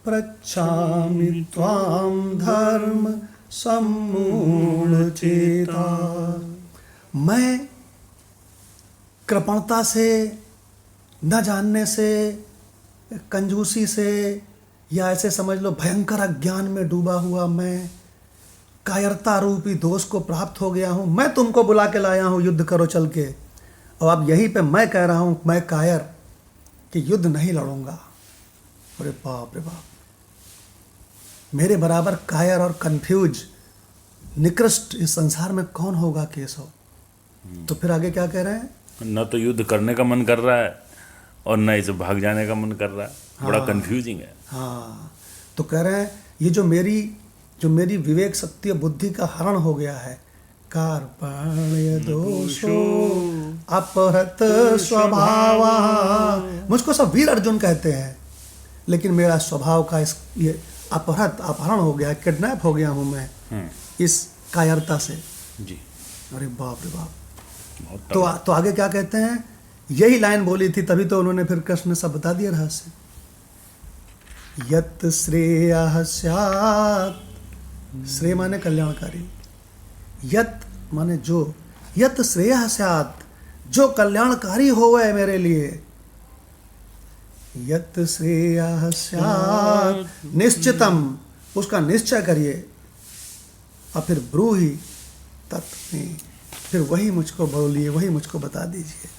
पृच्छामि त्वां धर्म सम्मूढ़ चेता। मैं कृपणता से, न जानने से, कंजूसी से, या ऐसे समझ लो भयंकर अज्ञान में डूबा हुआ मैं कायरता रूपी दोष को प्राप्त हो गया हूँ। मैं तुमको बुला के लाया हूँ, युद्ध करो चल के, और अब यहीं पे मैं कह रहा हूँ, मैं कायर, कि युद्ध नहीं लड़ूंगा। अरे बाप रे बाप, मेरे बराबर कायर और कंफ्यूज निकृष्ट इस संसार में कौन होगा केशव। तो फिर आगे क्या कह रहे हैं? न तो युद्ध करने का मन कर रहा है और न इसे भाग जाने का मन कर रहा है। बड़ा कंफ्यूजिंग है। हाँ, तो कह रहे हैं ये जो मेरी विवेक शक्ति और बुद्धि का हरण हो गया है, कार्पण्य दोषो अपहृत स्वभावा, मुझको सब वीर अर्जुन कहते हैं, लेकिन मेरा स्वभाव का ये अपहरण हो गया, किडनैप हो गया हूँ मैं इस कायरता से। जी। अरे बाप रे बाप। बहुत तो आगे क्या कहते हैं? यही लाइन बोली थी, तभी तो उन्होंने फिर कृष्ण ने सब बता दिया रहस्य। यत् श्रेयः स्यात्, श्रेय माने कल्याणकारी, यत् माने जो, यत् श्रेयः स्यात्, जो कल्याणकारी होवे मेरे लिए, यत् श्रेयः स्यात् निश्चितम, उसका निश्चय करिए, और फिर ब्रूहि तत् में, फिर वही मुझको बोलिए, वही मुझको बता दीजिए।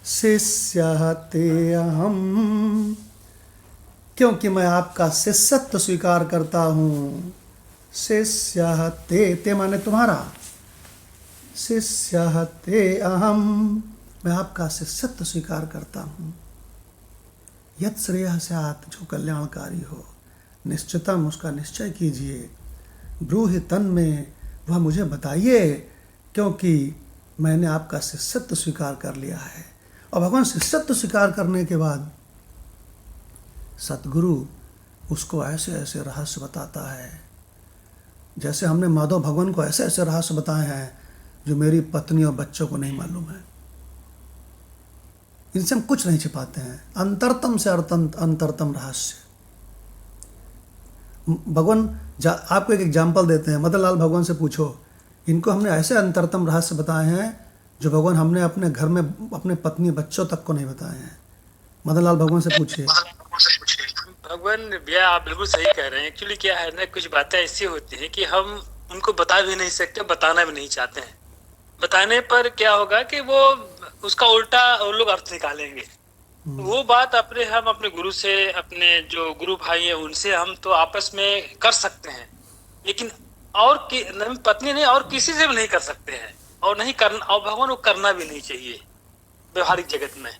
शिष्यः ते अहम्, क्योंकि मैं आपका शिष्यत्व स्वीकार करता हूँ। शिष्यः ते माने तुम्हारा, शिष्यः ते अहम्, मैं आपका शिष्यत्व स्वीकार करता हूँ। यत् श्रेयः स्यात्, जो कल्याणकारी हो, निश्चितम, उसका निश्चय कीजिए, ब्रूहि तन में, वह मुझे बताइए, क्योंकि मैंने आपका शिष्यत्व स्वीकार कर लिया है। और भगवान शिष्यत्व स्वीकार करने के बाद सतगुरु उसको ऐसे ऐसे रहस्य बताता है, जैसे हमने माधव भगवान को ऐसे ऐसे रहस्य बताए हैं जो मेरी पत्नी और बच्चों को नहीं मालूम है। इनसे हम कुछ नहीं छिपाते हैं, अंतरतम से अंतरतम रहस्य। भगवान आपको एक एग्जाम्पल देते हैं, मदन लाल भगवान से पूछो, इनको हमने ऐसे अंतरतम रहस्य बताए हैं जो भगवान हमने अपने घर में अपने पत्नी बच्चों तक को नहीं बताए हैं। मदन लाल भगवान से पूछिए। भगवान भैया आप बिल्कुल सही कह रहे हैं। एक्चुअली क्या है ना, कुछ बातें ऐसी होती हैं कि हम उनको बता भी नहीं सकते, बताना भी नहीं चाहते हैं। बताने पर क्या होगा कि वो उसका उल्टा वो लोग अर्थ निकालेंगे। वो बात हम अपने गुरु से, अपने जो गुरु भाई हैं उनसे हम तो आपस में कर सकते हैं, लेकिन और पत्नी नहीं और किसी से भी नहीं कर सकते हैं, और नहीं करना, और भगवान को करना भी नहीं चाहिए व्यवहारिक जगत में।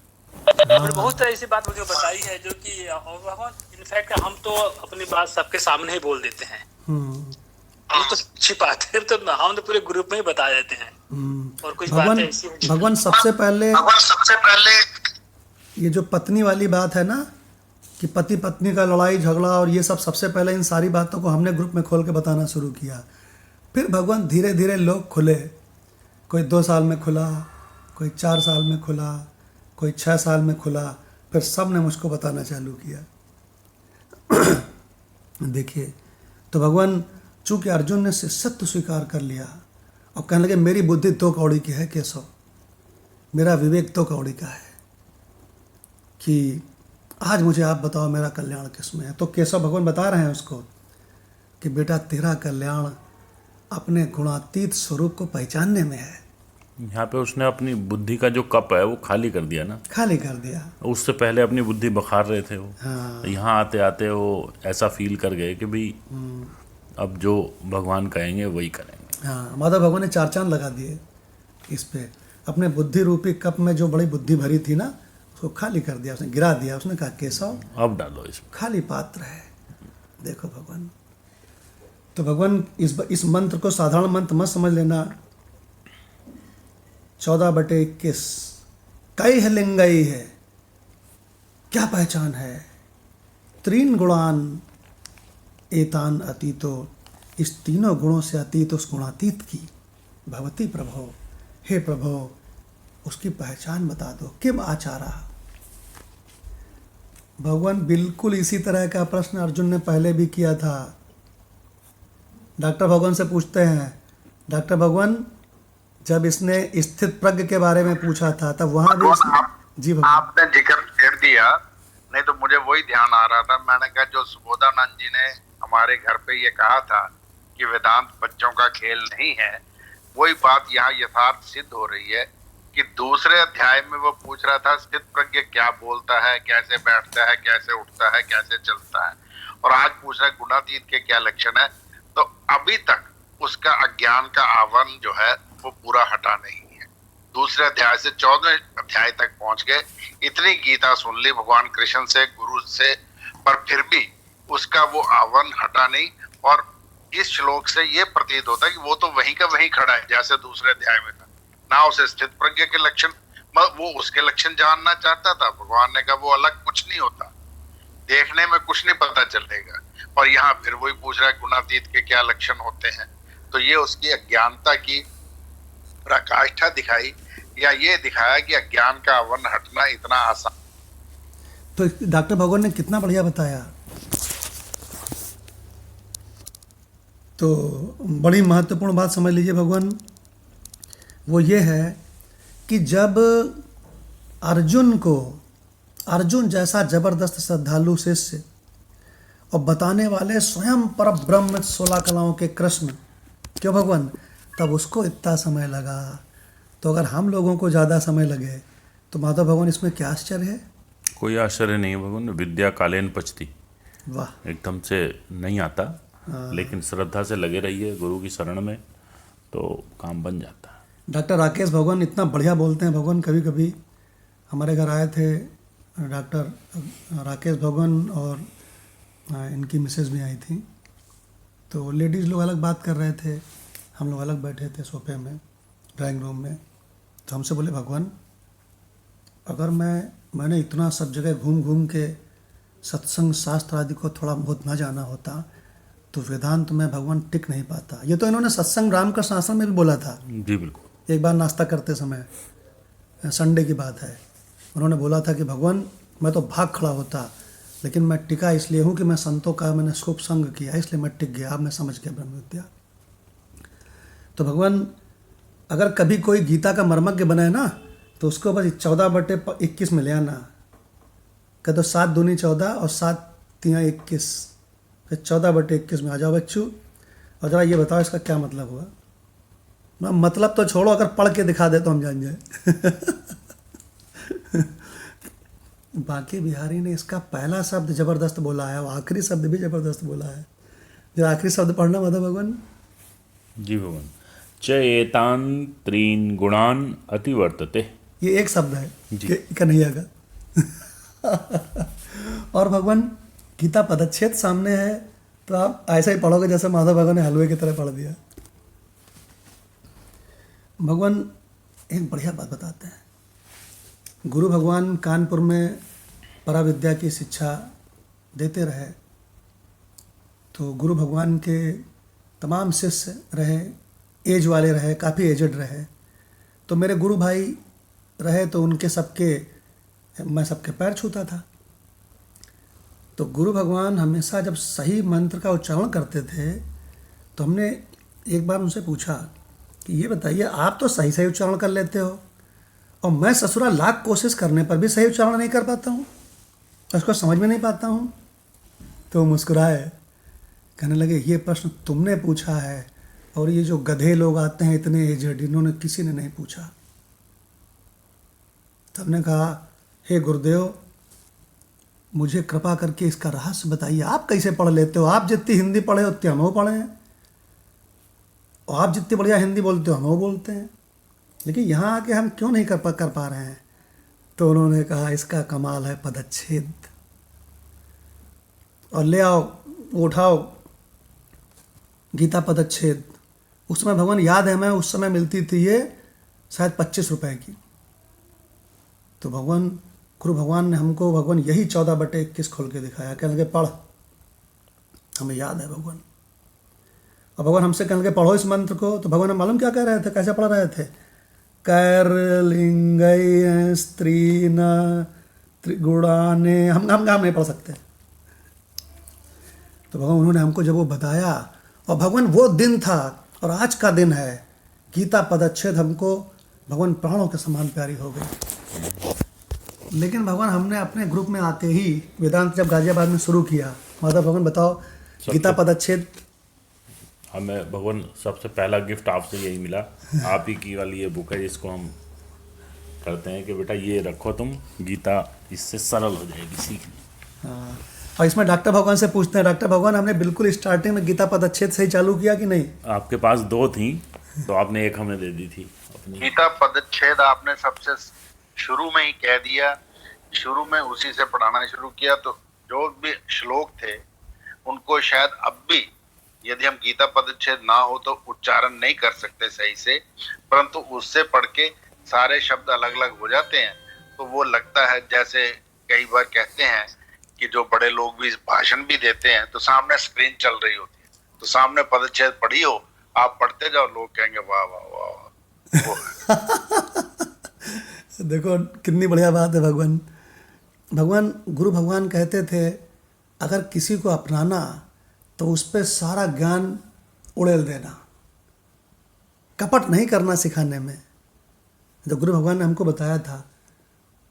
और बहुत तरह ऐसी बात मुझे बताई है जो कि, और भगवान इनफैक्ट हम तो अपनी बात सबके सामने ही बोल देते हैं, हम तो छिपाते हैं, तो हम तो पूरे ग्रुप में ही बता देते हैं। और कुछ बातें ऐसी भगवान सबसे पहले ये जो पत्नी वाली बात है ना, कि पति पत्नी का लड़ाई झगड़ा और ये सब, सबसे पहले इन सारी बातों को हमने ग्रुप में खोल के बताना शुरू किया। फिर भगवान धीरे धीरे लोग खुले, कोई 2 साल में खुला, कोई 4 साल में खुला, कोई 6 साल में खुला, फिर सब ने मुझको बताना चालू किया। देखिए, तो भगवान चूंकि अर्जुन ने शिष्यत्व स्वीकार कर लिया और कहने लगे मेरी बुद्धि 2 कौड़ी की है केशव, मेरा विवेक 2 कौड़ी का है, कि आज मुझे आप बताओ मेरा कल्याण किस में है। तो केशव भगवान बता रहे हैं उसको कि बेटा तेरा कल्याण अपने गुणातीत स्वरूप को पहचानने में है। यहाँ पे उसने अपनी बुद्धि का जो कप है वो खाली कर दिया ना, खाली कर दिया। उससे पहले अपनी बुद्धि बखार रहे थे वो। हाँ। यहाँ आते आते वो ऐसा फील कर गए कि भाई अब जो भगवान कहेंगे वही करेंगे। हाँ, माधव भगवान ने 4 चांद लगा दिए इस पे। अपने बुद्धि रूपी कप में जो बड़ी बुद्धि भरी थी ना, उसको खाली कर दिया, उसने गिरा दिया। उसने कहा केशव अब डालो इसमें, खाली पात्र है। देखो भगवान, तो भगवान इस मंत्र को साधारण मंत्र मत समझ लेना। 14/21 कई है लिंगई है, क्या पहचान है? 3 गुणान एतान अतीतो, इस 3 गुणों से अतीत उस गुणातीत की भगवती प्रभो, हे प्रभो उसकी पहचान बता दो। किम आचारा? भगवान बिल्कुल इसी तरह का प्रश्न अर्जुन ने पहले भी किया था। डॉक्टर भगवान से पूछते हैं, डॉक्टर भगवान जब इसने स्थित प्रज्ञ के बारे में पूछा था तब वहां भी जी भगवान आपने जिक्र कर दिया, नहीं तो मुझे वही ध्यान आ रहा था। मैंने कहा जो सुबोधानंद जी ने हमारे घर पे ये कहा था कि वेदांत बच्चों का खेल नहीं है, वही बात यहाँ यथार्थ सिद्ध हो रही है कि दूसरे अध्याय में वो पूछ रहा था स्थित प्रज्ञ क्या बोलता है, कैसे बैठता है, कैसे उठता है, कैसे चलता है, और आज पूछ रहा है गुणातीत के क्या लक्षण है। तो अभी तक उसका अज्ञान का आवरण जो है वो पूरा हटा नहीं है। दूसरे अध्याय से 14वें अध्याय तक पहुंच गए, इतनी गीता सुन ली भगवान कृष्ण से, गुरु से, पर फिर भी उसका वो आवरण हटा नहीं। और इस श्लोक से ये प्रतीत होता है कि वो तो वहीं का वहीं खड़ा है जैसे दूसरे अध्याय में था। ना उसे स्थित प्रज्ञ के लक्षण, वो उसके लक्षण जानना चाहता था। भगवान ने कहा वो अलग कुछ नहीं होता, देखने में कुछ नहीं पता चलेगा। और यहाँ फिर वही पूछ रहा है गुणातीत के क्या लक्षण होते हैं। तो ये उसकी अज्ञानता की प्रकाष्ठा दिखाई, या ये दिखाया कि अज्ञान का आवरण हटना इतना आसान। तो डॉक्टर भगवान ने कितना बढ़िया बताया। तो बड़ी महत्वपूर्ण बात समझ लीजिए भगवान, वो ये है कि जब अर्जुन जैसा जबरदस्त श्रद्धालु शिष्य और बताने वाले स्वयं पर ब्रह्म 16 कलाओं के कृष्ण, क्यों भगवान, तब उसको इतना समय लगा। तो अगर हम लोगों को ज़्यादा समय लगे तो माधव भगवान इसमें क्या आश्चर्य है। कोई आश्चर्य नहीं है भगवान। विद्या कालेन पचती, वाह, एकदम से नहीं आता, लेकिन श्रद्धा से लगे रहिए गुरु की शरण में तो काम बन जाता है। डॉक्टर राकेश भगवान इतना बढ़िया बोलते हैं भगवान। कभी कभी हमारे घर आए थे डॉक्टर राकेश भगवान और इनकी मिसेज भी आई थी। तो लेडीज़ लोग अलग बात कर रहे थे, हम लोग अलग बैठे थे सोफे में ड्राइंग रूम में। तो हमसे बोले भगवान, अगर मैंने इतना सब जगह घूम घूम के सत्संग शास्त्र आदि को थोड़ा बहुत ना जाना होता तो वेदांत में भगवान टिक नहीं पाता। ये तो इन्होंने सत्संग रामकृष्ण आश्रम में भी बोला था। जी बिल्कुल। एक बार नाश्ता करते समय, संडे की बात है, उन्होंने बोला था कि भगवान मैं तो भाग खड़ा होता, लेकिन मैं टिका इसलिए हूँ कि मैं संतों का मैंने खूब संग किया, इसलिए मैं टिक गया। अब मैं समझ गया ब्रह्म विद्या। तो भगवान अगर कभी कोई गीता का मर्मज्ञ बने ना तो उसको बस 14/21 में ले आना। कह दो 7 दूनी 14 और 7 तिया 21, फिर 14/21 में आ जाओ बच्चू। और ज़रा ये बताओ इसका क्या मतलब हुआ। मतलब तो छोड़ो, अगर पढ़ के दिखा दे तो हम जान जाए। बाकी बिहारी ने इसका पहला शब्द जबरदस्त बोला है और आखिरी शब्द भी जबरदस्त बोला है। जो आखिरी शब्द पढ़ना माधव भगवान। जी भगवान। च एतान त्रीन गुणान अतिवर्तते, ये एक शब्द है जी। कन्हैया का। और भगवान गीता पदच्छेद सामने है तो आप ऐसा ही पढ़ोगे जैसे माधव भगवान ने हलवे की तरह पढ़ दिया। भगवान एक बढ़िया बात बताते हैं। गुरु भगवान कानपुर में पराविद्या की शिक्षा देते रहे, तो गुरु भगवान के तमाम शिष्य रहे, एज वाले रहे, काफ़ी एजड रहे। तो मेरे गुरु भाई रहे तो उनके मैं सबके पैर छूता था। तो गुरु भगवान हमेशा जब सही मंत्र का उच्चारण करते थे तो हमने एक बार उनसे पूछा कि ये बताइए, आप तो सही सही उच्चारण कर लेते हो और मैं ससुरा लाख कोशिश करने पर भी सही उच्चारण नहीं कर पाता हूँ, उसको समझ में नहीं पाता हूँ। तो मुस्कुराए, कहने लगे ये प्रश्न तुमने पूछा है और ये जो गधे लोग आते हैं इतने एजड, इन्होंने किसी ने नहीं पूछा। तब ने कहा, हे गुरुदेव, मुझे कृपा करके इसका रहस्य बताइए, आप कैसे पढ़ लेते हो। आप जितनी हिंदी पढ़े उतनी हम वो पढ़े हैं और आप जितनी बढ़िया हिंदी बोलते हो हम वो बोलते हैं, लेकिन यहाँ आके हम क्यों नहीं कर पा रहे हैं। तो उन्होंने कहा इसका कमाल है पदच्छेद, और ले आओ उठाओ गीता पदच्छेद। उसमें भगवान याद है, मैं उस समय मिलती थी ये शायद 25 रुपए की। तो गुरु भगवान ने हमको भगवान यही 14/21 खोल के दिखाया। कहने लगे पढ़, हमें याद है भगवान। और भगवान हमसे कहने लगे पढ़ो इस मंत्र को। तो भगवान मालूम क्या कह रहे थे, कैसे पढ़ रहे थे, कैर्लिंगय स्त्रीन त्रिगुणाने, हम नहीं पढ़ सकते। तो भगवान उन्होंने हमको जब वो बताया, और भगवान वो दिन था और आज का दिन है, गीता पदच्छेद हमको भगवान प्राणों के समान प्यारी हो गई। लेकिन भगवान हमने अपने ग्रुप में आते ही वेदांत जब गाजियाबाद में शुरू किया, माधव भगवान बताओ गीता पदच्छेद। हमें भगवान सबसे पहला गिफ्ट आपसे यही मिला, आप ही की वाली ये बुक है जिसको हम करते हैं कि बेटा ये रखो तुम, गीता इससे सरल हो जाएगी सीखनी। हाँ, और इसमें डॉक्टर भगवान से पूछते हैं, डॉक्टर भगवान हमने बिल्कुल स्टार्टिंग में गीता पदच्छेद से ही चालू किया कि नहीं? आपके पास 2 थी तो आपने एक हमें दे दी थी अपनी। गीता पदच्छेद आपने सबसे शुरू में ही कह दिया, शुरू में उसी से पढ़ाना शुरू किया, तो जो भी श्लोक थे उनको शायद अब भी यदि हम गीता पदच्छेद ना हो तो उच्चारण नहीं कर सकते सही से, परंतु उससे पढ़ के सारे शब्द अलग अलग हो जाते हैं। तो वो लगता है जैसे कई बार कहते हैं कि जो बड़े लोग भी भाषण भी देते हैं तो सामने स्क्रीन चल रही होती है, तो सामने पदच्छेद पढ़ी हो, आप पढ़ते जाओ, लोग कहेंगे वाह वाह वाह वाह। देखो कितनी बढ़िया बात है। भगवान गुरु भगवान कहते थे अगर किसी को अपनाना तो उस पर सारा ज्ञान उड़ेल देना, कपट नहीं करना सिखाने में। तो गुरु भगवान ने हमको बताया था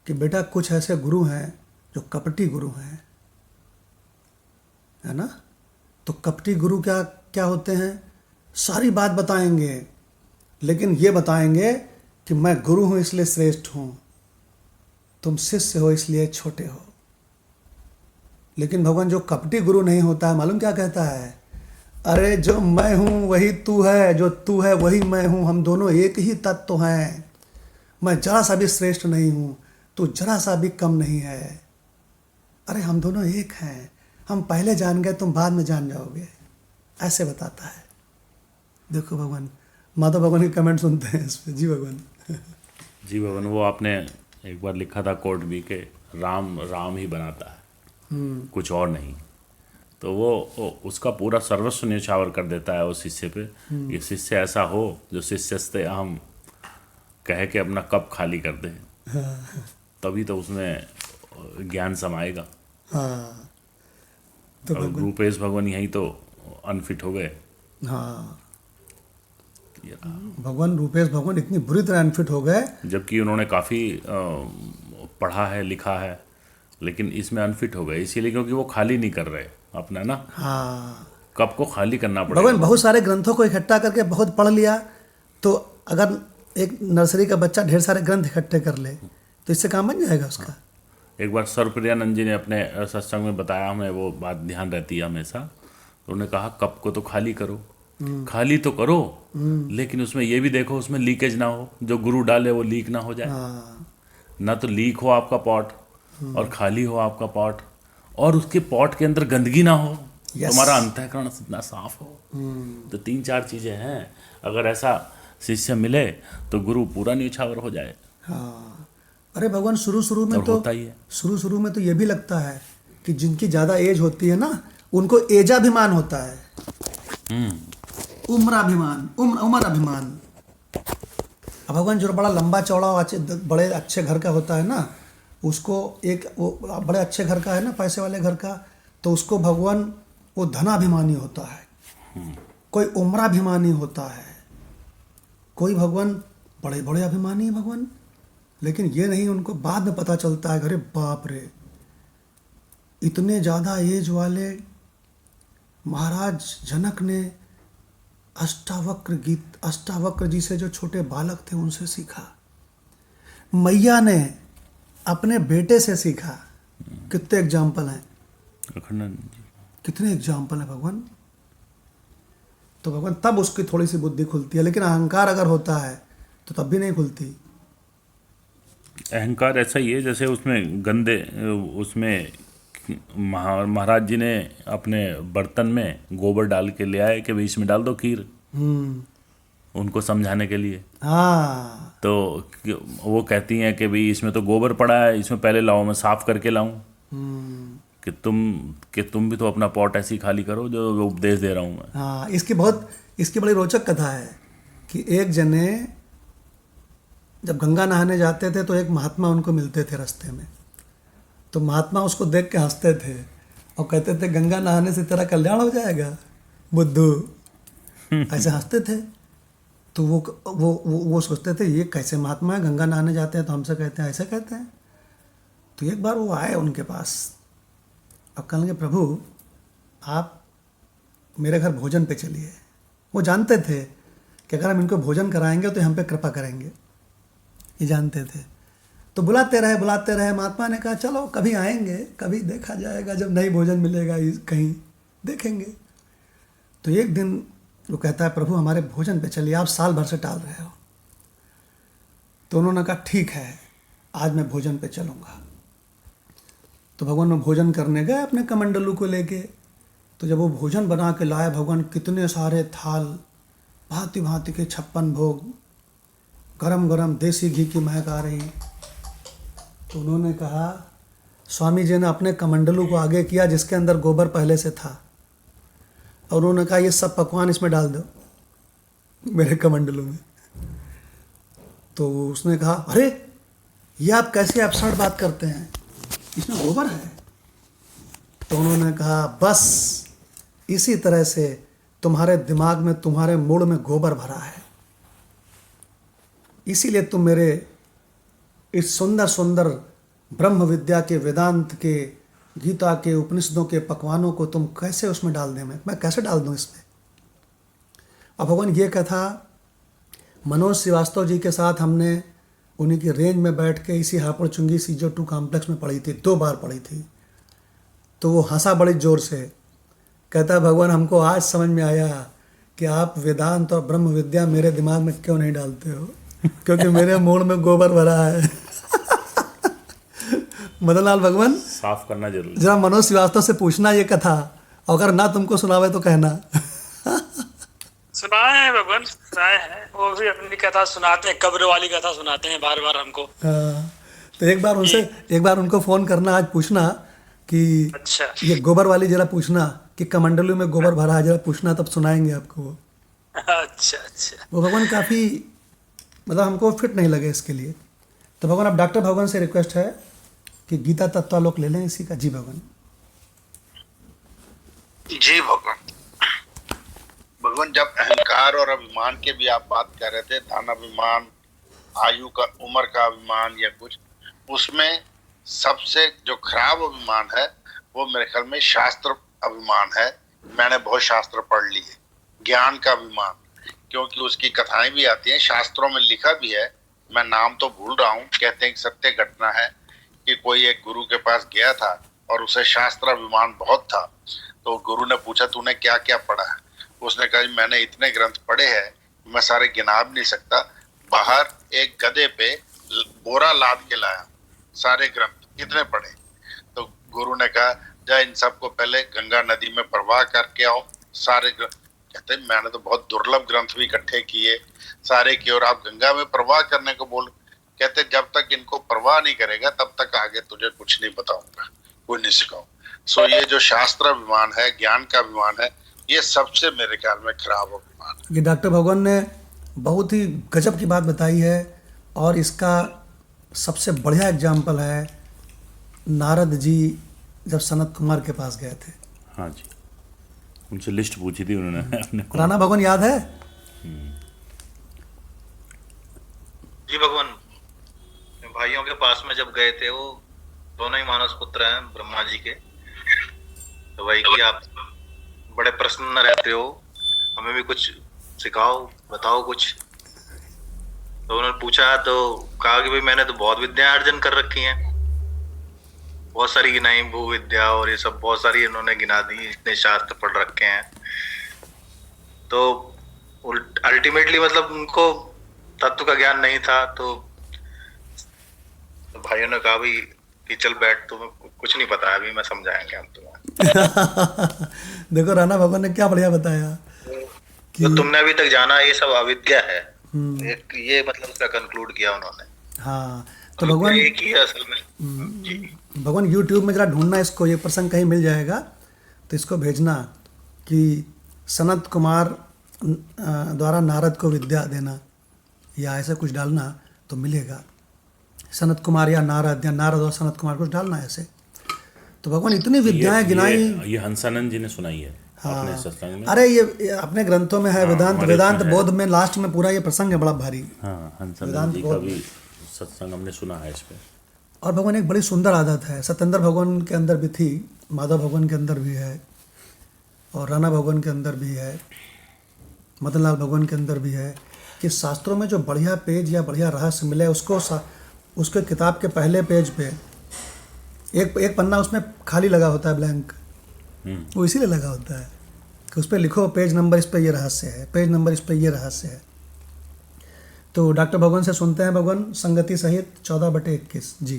कि बेटा कुछ ऐसे गुरु हैं जो कपटी गुरु हैं, है ना। तो कपटी गुरु क्या क्या होते हैं? सारी बात बताएंगे लेकिन ये बताएंगे कि मैं गुरु हूँ इसलिए श्रेष्ठ हूँ, तुम शिष्य हो इसलिए छोटे हो। लेकिन भगवान जो कपटी गुरु नहीं होता है, मालूम क्या कहता है? अरे जो मैं हूँ वही तू है, जो तू है वही मैं हूँ, हम दोनों एक ही तत्व हैं। मैं जरा सा भी श्रेष्ठ नहीं हूँ, तू जरा सा भी कम नहीं है। अरे हम दोनों एक हैं, हम पहले जान गए, तुम बाद में जान जाओगे, ऐसे बताता है। देखो भगवान, माता भगवान के कमेंट सुनते हैं इस पे। जी भगवान। जी भगवान, वो आपने एक बार लिखा था कोट भी के राम राम ही बनाता है, कुछ और नहीं। तो वो उसका पूरा सर्वस्व न्यौछावर कर देता है उस शिष्य पे। ये शिष्य ऐसा हो जो शिष्यस्ते अहम कह के अपना कप खाली कर दे, तभी तो उसमें ज्ञान समाएगा। हाँ तो अब रूपेश भगवान यहीं तो अनफिट हो गए। हाँ भगवान रूपेश भगवान इतनी बुरी तरह अनफिट हो गए, जबकि उन्होंने काफ़ी पढ़ा है लिखा है, लेकिन इसमें अनफिट हो गए इसीलिए क्योंकि वो खाली नहीं कर रहे अपना ना। हाँ कप को खाली करना पड़ेगा। भगवान बहुत सारे ग्रंथों को इकट्ठा करके बहुत पढ़ लिया, तो अगर एक नर्सरी का बच्चा ढेर सारे ग्रंथ इकट्ठे कर ले तो इससे काम बन जाएगा उसका। एक बार सर्वप्रियानंद जी ने अपने सत्संग में बताया, हमें वो बात ध्यान रहती है हमेशा। तो उन्होंने कहा कप को तो खाली करो, खाली तो करो, लेकिन उसमें ये भी देखो उसमें लीकेज ना हो, जो गुरु डाले वो लीक ना हो जाए। ना तो लीक हो आपका पॉट और खाली हो आपका पॉट, और उसके पॉट के अंदर गंदगी ना हो, तुम्हारा अंतःकरण इतना साफ हो। तो 3-4 चीजें हैं। अगर ऐसा शिष्य मिले तो गुरु पूरा न्यौछावर हो जाए। हाँ अरे भगवान शुरू शुरू में होता ही है। शुरू में तो ये भी लगता है कि जिनकी ज़्यादा एज होती है ना उनको एजाभिमान होता है, उम्राभिमान, उम्र अभिमान। अब भगवान जो बड़ा लंबा चौड़ा बड़े अच्छे घर का होता है ना, उसको एक वो बड़े अच्छे घर का है ना, पैसे वाले घर का, तो उसको भगवान वो धनाभिमानी होता है, कोई उम्राभिमानी होता है, कोई भगवान बड़े बड़े अभिमानी है भगवान। लेकिन ये नहीं, उनको बाद में पता चलता है अरे बाप रे, इतने ज़्यादा एज वाले महाराज जनक ने अष्टावक्र जी से जो छोटे बालक थे उनसे सीखा। मैया ने अपने बेटे से सीखा। कितने एग्जाम्पल हैं, कितने एग्जाम्पल हैं भगवान। तो भगवान तब उसकी थोड़ी सी बुद्धि खुलती है, लेकिन अहंकार अगर होता है तो तब भी नहीं खुलती। अहंकार ऐसा ही है जैसे उसमें गंदे, उसमें महाराज जी ने अपने बर्तन में गोबर डाल के ले आए कि भाई इसमें डाल दो खीर, उनको समझाने के लिए। हाँ तो वो कहती हैं कि भाई इसमें तो गोबर पड़ा है, इसमें पहले लाओ, मैं साफ करके लाऊं। कि तुम भी तो अपना पॉट ऐसी खाली करो जो उपदेश दे रहा हूं मैं। हाँ इसकी बड़ी रोचक कथा है कि एक जने जब गंगा नहाने जाते थे तो एक महात्मा उनको मिलते थे रास्ते में। तो महात्मा उसको देख के हंसते थे और कहते थे गंगा नहाने से तेरा कल्याण हो जाएगा बुद्धू, ऐसे हंसते थे। तो वो सोचते थे ये कैसे महात्मा है, गंगा नहाने जाते हैं तो हमसे कहते हैं, ऐसे कहते हैं। तो एक बार वो आए उनके पास और कहेंगे प्रभु आप मेरे घर भोजन पे चलिए। वो जानते थे कि अगर हम इनको भोजन कराएंगे तो हम पे कृपा करेंगे, ये जानते थे। तो बुलाते रहे। महात्मा ने कहा चलो कभी आएंगे, कभी देखा जाएगा, जब नहीं भोजन मिलेगा कहीं देखेंगे। तो एक दिन वो कहता है प्रभु हमारे भोजन पे चलिए, आप साल भर से टाल रहे हो। तो उन्होंने कहा ठीक है, आज मैं भोजन पे चलूँगा। तो भगवान वो भोजन करने गए अपने कमंडलू को लेके। तो जब वो भोजन बना के लाया, भगवान कितने सारे थाल, भांति भांति के 56 भोग, गरम गरम देसी घी की महक आ रही। तो उन्होंने कहा, स्वामी जी ने अपने कमंडलू को आगे किया जिसके अंदर गोबर पहले से था, और उन्होंने कहा ये सब पकवान इसमें डाल दो मेरे कमंडलू में। तो उसने कहा अरे ये आप कैसे एब्सर्ड बात करते हैं, इसमें गोबर है। तो उन्होंने कहा बस इसी तरह से तुम्हारे दिमाग में, तुम्हारे मूड में गोबर भरा है, इसीलिए तुम मेरे इस सुंदर सुंदर ब्रह्म विद्या के, वेदांत के, गीता के, उपनिषदों के पकवानों को तुम कैसे उसमें डाल दें, मैं कैसे डाल दूं इसमें। अब भगवान ये कथा मनोज श्रीवास्तव जी के साथ हमने उन्हीं की रेंज में बैठ के इसी हापुड़ चुंगी CO2 कॉम्प्लेक्स में पढ़ी थी, 2 बार पढ़ी थी। तो वो हंसा बड़ी ज़ोर से, कहता भगवान हमको आज समझ में आया कि आप वेदांत और ब्रह्म विद्या मेरे दिमाग में क्यों नहीं डालते हो, क्योंकि मेरे मूड में गोबर भरा है। मदन लाल भगवान साफ करना जरूरी। जरा मनोज श्रीवास्तव से पूछना ये कथा, अगर ना तुमको सुनावे तो कहना। सुनाए हैं भगवान, सुनाए हैं, वो भी अपनी कथा सुनाते हैं, कब्र वाली कथा सुनाते हैं बार बार हमको। हाँ, तो एक बार उनको फ़ोन करना, आज पूछना कि अच्छा ये गोबर वाली जरा पूछना कि कमंडलू में गोबर भरा है, जरा पूछना, तब सुनाएंगे आपको वो। अच्छा अच्छा। वो भगवान काफ़ी मतलब हमको फिट नहीं लगे इसके लिए। तो भगवान अब डॉक्टर भगवान से रिक्वेस्ट है कि गीता तत्वालोक ले लें इसी का। जी भगवान। जी भगवान। भगवान जब अहंकार और अभिमान के भी आप बात कर रहे थे, धन अभिमान, आयु का, उम्र का अभिमान या कुछ, उसमें सबसे जो खराब अभिमान है वो मेरे ख्याल में शास्त्र अभिमान है। मैंने बहुत शास्त्र पढ़ लिए। ज्ञान का अभिमान, क्योंकि उसकी कथाएं भी आती हैं, शास्त्रों में लिखा भी है, मैं नाम तो भूल रहा हूँ। कहते हैं कि सत्य घटना है कि कोई एक गुरु के पास गया था और उसे शास्त्र अभिमान बहुत था। तो गुरु ने पूछा तूने क्या क्या पढ़ा है? उसने कहा मैंने इतने ग्रंथ पढ़े हैं, मैं सारे गिना भी नहीं सकता। बाहर एक गधे पे बोरा लाद के लाया, सारे ग्रंथ इतने पढ़े। तो गुरु ने कहा जा इन सबको पहले गंगा नदी में प्रवाह करके आओ, सारे ग्रंथ। कहते मैंने तो बहुत दुर्लभ ग्रंथ भी इकट्ठे किए सारे की, और आप गंगा में प्रवाह करने को बोल। कहते जब तक इनको प्रवाह नहीं करेगा तब तक आगे तुझे कुछ नहीं बताऊंगा, कोई नहीं सिखाऊं। सो ये जो शास्त्र अभिमान है, ज्ञान का अभिमान है, ये सबसे मेरे ख्याल में खराब अभिमान है। ये डॉक्टर भगवान ने बहुत ही गजब की बात बताई है, और इसका सबसे बढ़िया एग्जाम्पल है नारद जी जब सनत कुमार के पास गए थे। हाँ जी, उनसे लिस्ट पूछी थी उन्होंने अपने को। राणा भगवान याद है? जी भगवान, भाइयों के पास में जब गए थे, वो दोनों ही मानस पुत्र हैं ब्रह्मा जी के। तो वही कि आप बड़े प्रसन्न रहते हो, हमें भी कुछ सिखाओ, बताओ कुछ। तो उन्होंने पूछा तो कहा कि भाई मैंने तो बहुत विद्या अर्जन कर रखी हैं, बहुत सारी गिनाई, भू विद्या और ये सब बहुत सारी इन्होंने गिना दी, इतने शास्त्र पढ़ रखे हैं। तो अल्टीमेटली मतलब उनको तत्व का ज्ञान नहीं था। तो भाइयों ने कहा भाई कि चल बैठ, तुम्हें कुछ नहीं पता है, अभी मैं समझाएंगे हम तुम्हें। देखो राणा भगवान ने क्या बढ़िया बताया कि तो तुमने अभी तक जाना ये सब अविद्या है, ये मतलब उसका कंक्लूड किया उन्होंने। हाँ, तो भगवान एक ही है असल में। जी भगवान यूट्यूब में जरा ढूंढना इसको, ये प्रसंग कहीं मिल जाएगा तो इसको भेजना कि सनत कुमार द्वारा नारद को विद्या देना, या ऐसा कुछ डालना तो मिलेगा। सनत कुमार या नारद और सनत कुमार कुछ डालना ऐसे। तो भगवान इतनी विद्याएं गिनाई। ये हंसानंद जी ने सुनाई है अपने हाँ, सत्संग में। अरे ये अपने ग्रंथों में है। वेदांत बोध में लास्ट में पूरा ये प्रसंग है, बड़ा भारी। हाँ, हंसानंद जी का भी सत्संग हमने सुना है इस पे। और भगवान एक बड़ी सुंदर आदत है, सत्येंद्र भगवान के अंदर भी थी, माधव भगवान के अंदर भी है, और राणा भगवान के अंदर भी है, मदन लाल भगवान के अंदर भी है, कि शास्त्रों में जो बढ़िया पेज या बढ़िया रहस्य मिले उसको उसके किताब के पहले पेज पे एक पन्ना उसमें खाली लगा होता है, ब्लैंक। वो इसीलिए लगा होता है कि उस पर लिखो पेज नंबर इस पर ये रहस्य है, पेज नंबर इस पर ये रहस्य है। तो डॉक्टर भगवान से सुनते हैं भगवान संगति सहित 14/21। जी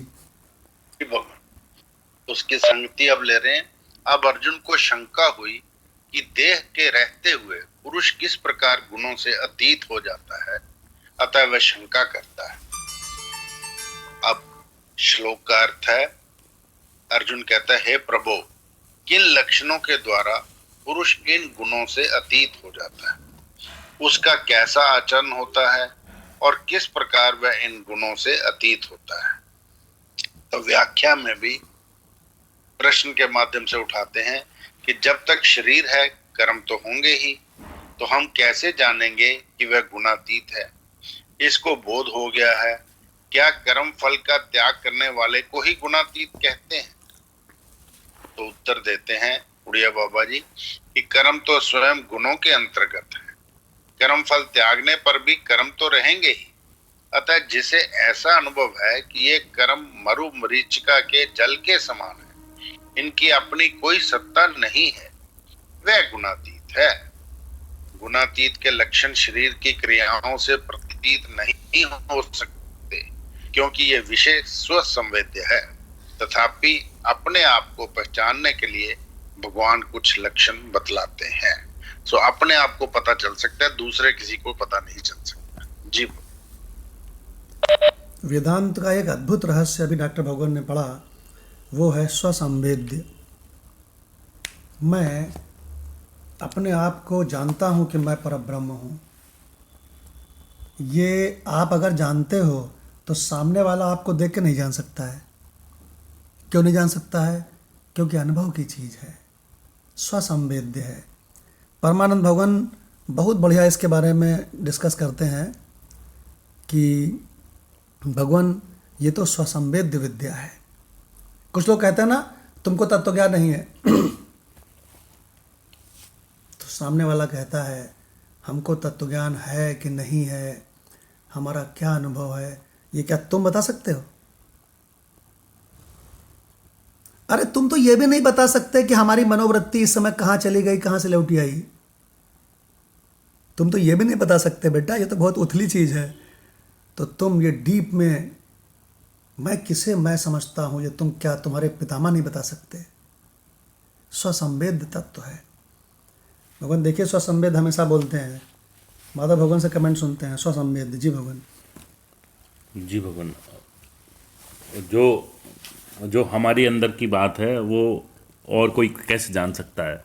भगवान उसकी संगति अब ले रहे हैं। अब अर्जुन को शंका हुई कि देह के रहते हुए पुरुष किस प्रकार गुणों से अतीत हो जाता है, अतः वह शंका करता है। अब श्लोक का अर्थ है, अर्जुन कहता है, हे प्रभु, किन लक्षणों के द्वारा पुरुष इन गुणों से अतीत हो जाता है, उसका कैसा आचरण होता है और किस प्रकार वह इन गुणों से अतीत होता है। तो व्याख्या में भी प्रश्न के माध्यम से उठाते हैं कि जब तक शरीर है कर्म तो होंगे ही, तो हम कैसे जानेंगे कि वह गुणातीत है। इसको बोध हो गया है, क्या कर्म फल का त्याग करने वाले को ही गुणातीत कहते हैं। तो उत्तर देते हैं उड़िया बाबा जी कि कर्म तो स्वयं गुणों के अंतर्गत है, कर्म फल त्यागने पर भी कर्म तो रहेंगे ही। अतः जिसे ऐसा अनुभव है कि ये कर्म मरु मरीचिका के जल के समान है, इनकी अपनी कोई सत्ता नहीं है, वह गुणातीत है। गुणातीत के लक्षण शरीर की क्रियाओं से प्रतीत नहीं हो सकते, क्योंकि ये विषय स्वसंवेद्य है। तथापि अपने आप को पहचानने के लिए भगवान कुछ लक्षण बतलाते हैं। सो अपने आप को पता चल सकता है, दूसरे किसी को पता नहीं चल सकता। जी वेदांत का एक अद्भुत रहस्य अभी डॉक्टर भगवान ने पढ़ा, वो है स्वसंवेद्य। मैं अपने आप को जानता हूँ कि मैं परब्रह्म हूँ। ये आप अगर जानते हो तो सामने वाला आपको देख के नहीं जान सकता है। क्यों नहीं जान सकता है? क्योंकि अनुभव की चीज़ है, स्वसंवेद्य है। परमानंद भगवान बहुत बढ़िया इसके बारे में डिस्कस करते हैं कि भगवान ये तो स्वसंवेद्य विद्या है। कुछ लोग कहते हैं ना तुमको तत्वज्ञान नहीं है तो सामने वाला कहता है हमको तत्वज्ञान है कि नहीं है, हमारा क्या अनुभव है, ये क्या तुम बता सकते हो? अरे तुम तो ये भी नहीं बता सकते कि हमारी मनोवृत्ति इस समय कहाँ चली गई, कहाँ से लौटी आई। तुम तो ये भी नहीं बता सकते बेटा, ये तो बहुत उथली चीज़ है। तो तुम ये डीप में मैं किसे मैं समझता हूँ, ये तुम क्या तुम्हारे पितामह नहीं बता सकते। स्वसंवेद्य तत्व है भगवान। देखिए स्वसंवेद हमेशा बोलते हैं, माधव भगवान से कमेंट सुनते हैं स्वसंवेद। जी भगवान। जी भगवान, जो हमारी अंदर की बात है वो और कोई कैसे जान सकता है।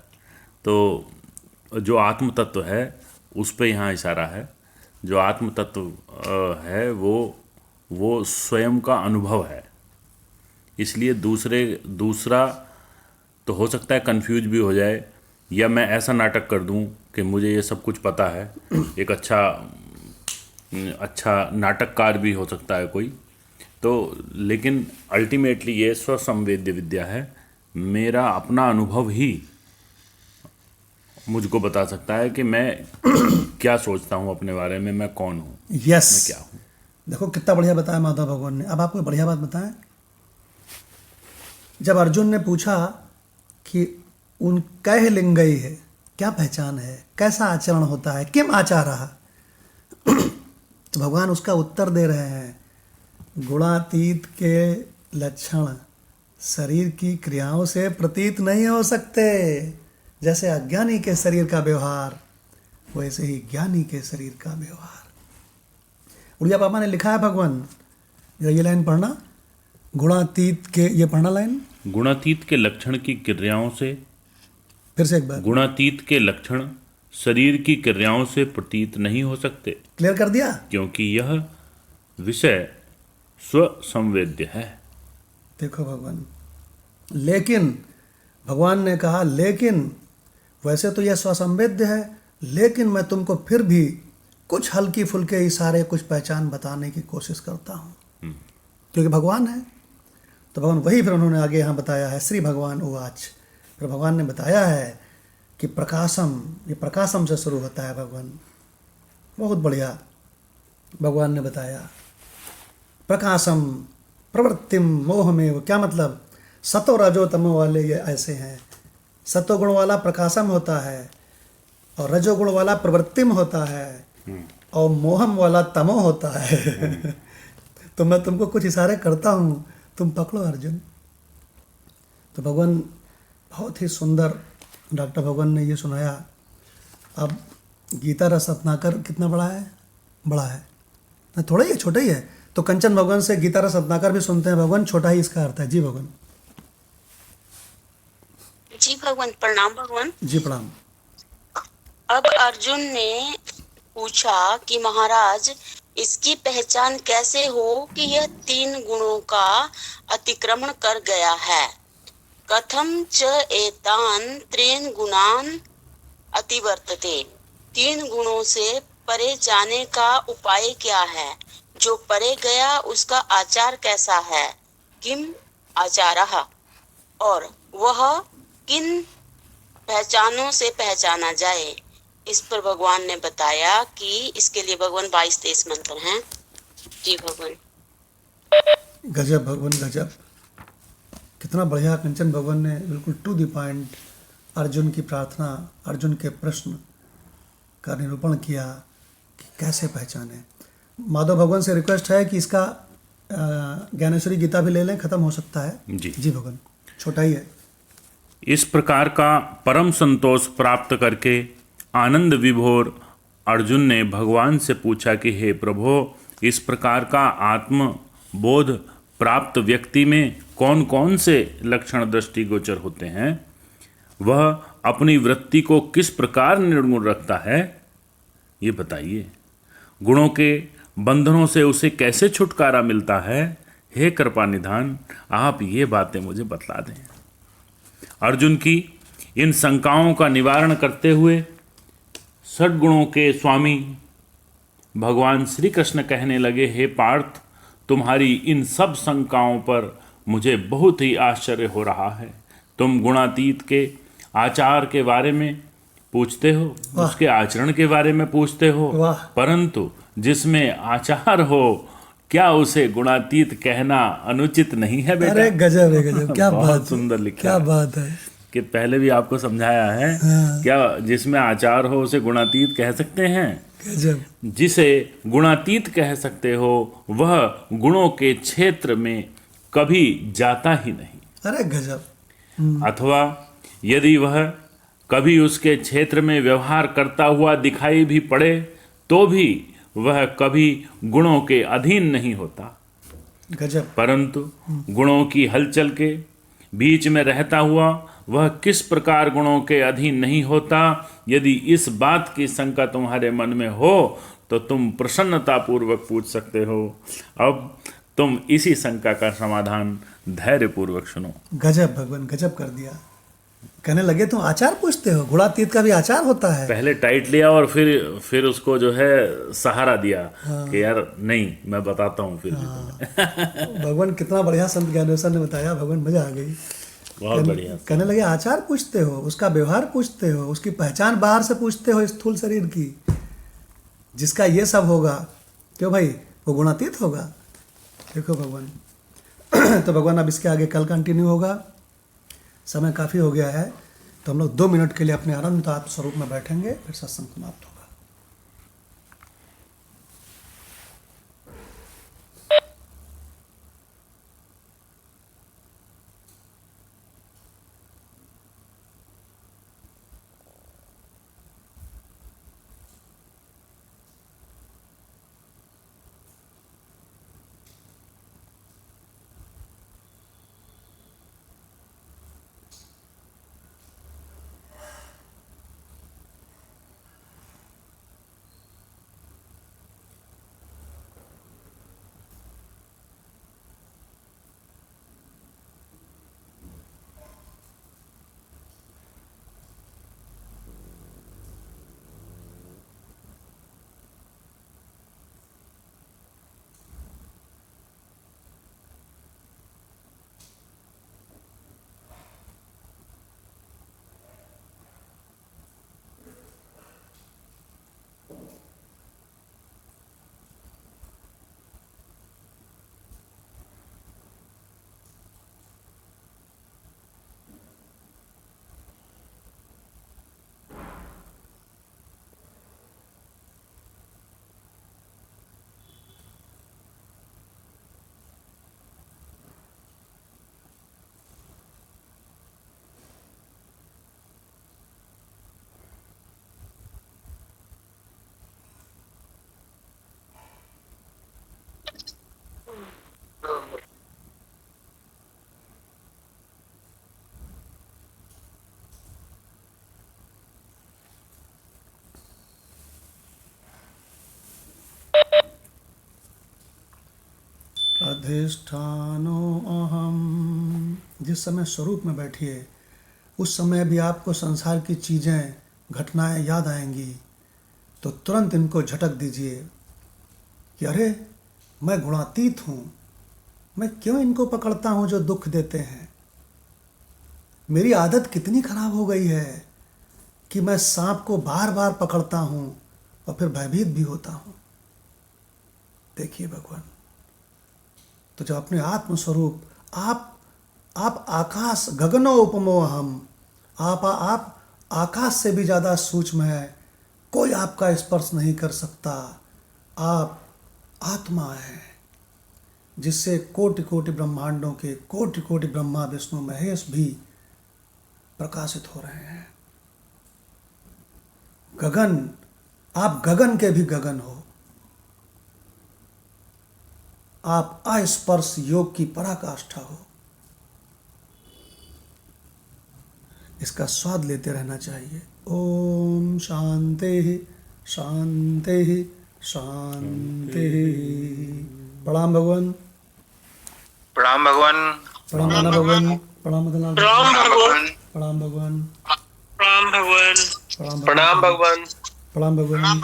तो जो आत्म तत्व है उस पे यहाँ इशारा है। जो आत्म तत्व है वो स्वयं का अनुभव है। इसलिए दूसरा तो हो सकता है कंफ्यूज भी हो जाए, या मैं ऐसा नाटक कर दूं कि मुझे ये सब कुछ पता है। एक अच्छा नाटककार भी हो सकता है कोई तो, लेकिन अल्टीमेटली ये स्वसंवेद्य विद्या है। मेरा अपना अनुभव ही मुझको बता सकता है कि मैं क्या सोचता हूँ अपने बारे में, मैं कौन हूँ, यस मैं क्या हूँ। देखो कितना बढ़िया बताया माधव भगवान ने। अब आपको बढ़िया बात बताएं, जब अर्जुन ने पूछा कि उन कह लिंगई है, क्या पहचान है, कैसा आचरण होता है, किम आचारः, तो भगवान उसका उत्तर दे रहे हैं, गुणातीत के लक्षण शरीर की क्रियाओं से प्रतीत नहीं हो सकते। जैसे अज्ञानी के शरीर का व्यवहार, वैसे ही ज्ञानी के शरीर का व्यवहार। उड़िया पापा ने लिखा है भगवान, ये लाइन पढ़ना, गुणातीत के, ये पढ़ना लाइन, गुणातीत के लक्षण की क्रियाओं से, फिर से एक बार, गुणातीत के लक्षण शरीर की क्रियाओं से प्रतीत नहीं हो सकते, क्लियर कर दिया, क्योंकि यह विषय स्वसंवेद्य है। देखो भगवान, लेकिन भगवान ने कहा लेकिन वैसे तो यह स्वसंवेद्य है, लेकिन मैं तुमको फिर भी कुछ हल्की फुल्के इशारे, कुछ पहचान बताने की कोशिश करता हूँ, क्योंकि भगवान है। तो भगवान वही फिर उन्होंने आगे यहाँ बताया है, श्री भगवान उवाच। फिर भगवान ने बताया है कि प्रकाशम, ये प्रकाशम से शुरू होता है भगवान, बहुत बढ़िया भगवान ने बताया। प्रकाशम प्रवृत्तिम मोहमेव, क्या मतलब? सतो रजो तमो वाले ये ऐसे हैं। सतोगुण वाला प्रकाशम होता है और रजोगुण वाला प्रवृत्तिम होता है और मोहम वाला तमो होता है। तो मैं तुमको कुछ इशारे करता हूँ, तुम पकड़ो अर्जुन। तो भगवान बहुत ही सुंदर डॉक्टर भगवान ने ये सुनाया। अब गीता रस रत्नाकर कितना बड़ा है? बड़ा है ना, थोड़ा ही है, छोटा ही है। तो कंचन भगवान से गीता रस रत्नाकर भी सुनते हैं। भगवान छोटा ही इसका अर्थ है। जी भगवान। जी भगवान, प्रणाम भगवान। जी प्रणाम। अब अर्जुन ने पूछा कि महाराज, इसकी पहचान कैसे हो कि यह 3 गुणों का अतिक्रमण कर गया है? कथम च एतान त्रीन गुणान अतिवर्तते। 3 गुणों से परे जाने का उपाय क्या है? जो परे गया उसका आचार कैसा है? किम आचारः, और वह किन पहचानों से पहचाना जाए? इस पर भगवान ने बताया कि इसके लिए भगवान 22-23 मंत्र हैं। जी भगवान। गजब भगवान, गजब। कितना बढ़िया कंचन भगवान ने बिल्कुल टू द पॉइंट अर्जुन की प्रार्थना, अर्जुन के प्रश्न का निरूपण किया कि कैसे पहचाने। माधव भगवान से रिक्वेस्ट है कि इसका ज्ञानेश्वरी गीता भी ले लें, खत्म हो सकता है। जी जी भगवान, छोटा ही है। इस प्रकार का परम संतोष प्राप्त करके आनंद विभोर अर्जुन ने भगवान से पूछा कि हे प्रभो, इस प्रकार का आत्म बोध प्राप्त व्यक्ति में कौन कौन से लक्षण दृष्टिगोचर होते हैं? वह अपनी वृत्ति को किस प्रकार निर्गुण रखता है, ये बताइए। गुणों के बंधनों से उसे कैसे छुटकारा मिलता है? हे कृपा निधान, आप ये बातें मुझे बतला दें। अर्जुन की इन शंकाओं का निवारण करते हुए षड्गुणों के स्वामी भगवान श्री कृष्ण कहने लगे, हे पार्थ, तुम्हारी इन सब शंकाओं पर मुझे बहुत ही आश्चर्य हो रहा है। तुम गुणातीत के आचार के बारे में पूछते हो, उसके आचरण के बारे में पूछते हो, परंतु जिसमें आचार हो, क्या उसे गुणातीत कहना अनुचित नहीं है बेटा? अरे गजब है, गजब। क्या बात, बहुत सुंदर लिखा, क्या बात है कि पहले भी आपको समझाया है। क्या जिसमें आचार हो उसे गुणातीत कह सकते हैं? गजब। जिसे गुणातीत कह सकते हो वह गुणों के क्षेत्र में कभी जाता ही नहीं। अरे गजब। अथवा यदि वह कभी उसके क्षेत्र में व्यवहार करता हुआ दिखाई भी पड़े तो भी वह कभी गुणों के अधीन नहीं होता, गजब। परंतु गुणों की हलचल के बीच में रहता हुआ वह किस प्रकार गुणों के अधीन नहीं होता, यदि इस बात की शंका तुम्हारे मन में हो तो तुम प्रसन्नतापूर्वक पूछ सकते हो। अब तुम इसी शंका का समाधान धैर्यपूर्वक सुनो। गजब भगवान, गजब कर दिया। कहने लगे तुम आचार पूछते हो, गुणातीत का भी आचार होता है। पहले टाइट लिया और फिर उसको जो है सहारा दिया कि यार नहीं, मैं बताता हूँ फिर भी तुम्हें। भगवान कितना बढ़िया संत ज्ञानेश्वर ने बताया। भगवान, मजा आ गई। बहुत बढ़िया। कहने लगे आचार पूछते हो, उसका व्यवहार पूछते हो, उसकी पहचान बाहर से पूछते हो स्थूल शरीर की। जिसका ये सब होगा, क्यों भाई, वो गुणातीत होगा। देखो भगवान। तो भगवान अब इसके आगे कल कंटिन्यू होगा। समय काफ़ी हो गया है, तो हम लोग 2 मिनट के लिए अपने अनंत आत्म स्वरूप में बैठेंगे, फिर सत्संग समाप्त होगा। अधिष्ठानो अहम। जिस समय स्वरूप में बैठिए उस समय भी आपको संसार की चीज़ें घटनाएं याद आएंगी तो तुरंत इनको झटक दीजिए कि अरे मैं गुणातीत हूँ, मैं क्यों इनको पकड़ता हूँ जो दुख देते हैं। मेरी आदत कितनी खराब हो गई है कि मैं सांप को बार बार पकड़ता हूँ और फिर भयभीत भी होता हूँ। देखिए भगवान, तो जब अपने आत्मस्वरूप आप आकाश गगनो उपमो हम, आप आकाश से भी ज़्यादा सूक्ष्म है, कोई आपका स्पर्श नहीं कर सकता। आप आत्मा है जिससे कोटि कोटि ब्रह्मांडों के कोटि कोटि ब्रह्मा विष्णु महेश भी प्रकाशित हो रहे हैं। गगन, आप गगन के भी गगन हो। आप अस्पर्श योग की पराकाष्ठा हो। इसका स्वाद लेते रहना चाहिए। ओम शांति शांति शांति। प्रणाम भगवान। प्रणाम भगवान। प्रणाम नाना भगवान। प्रणाम मदनलाल। प्रणाम भगवान। प्रणाम भगवान। प्रणाम भगवान। प्रणाम भगवान। प्रणाम भगवान।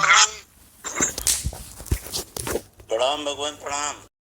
प्रणाम भगवान। प्रणाम।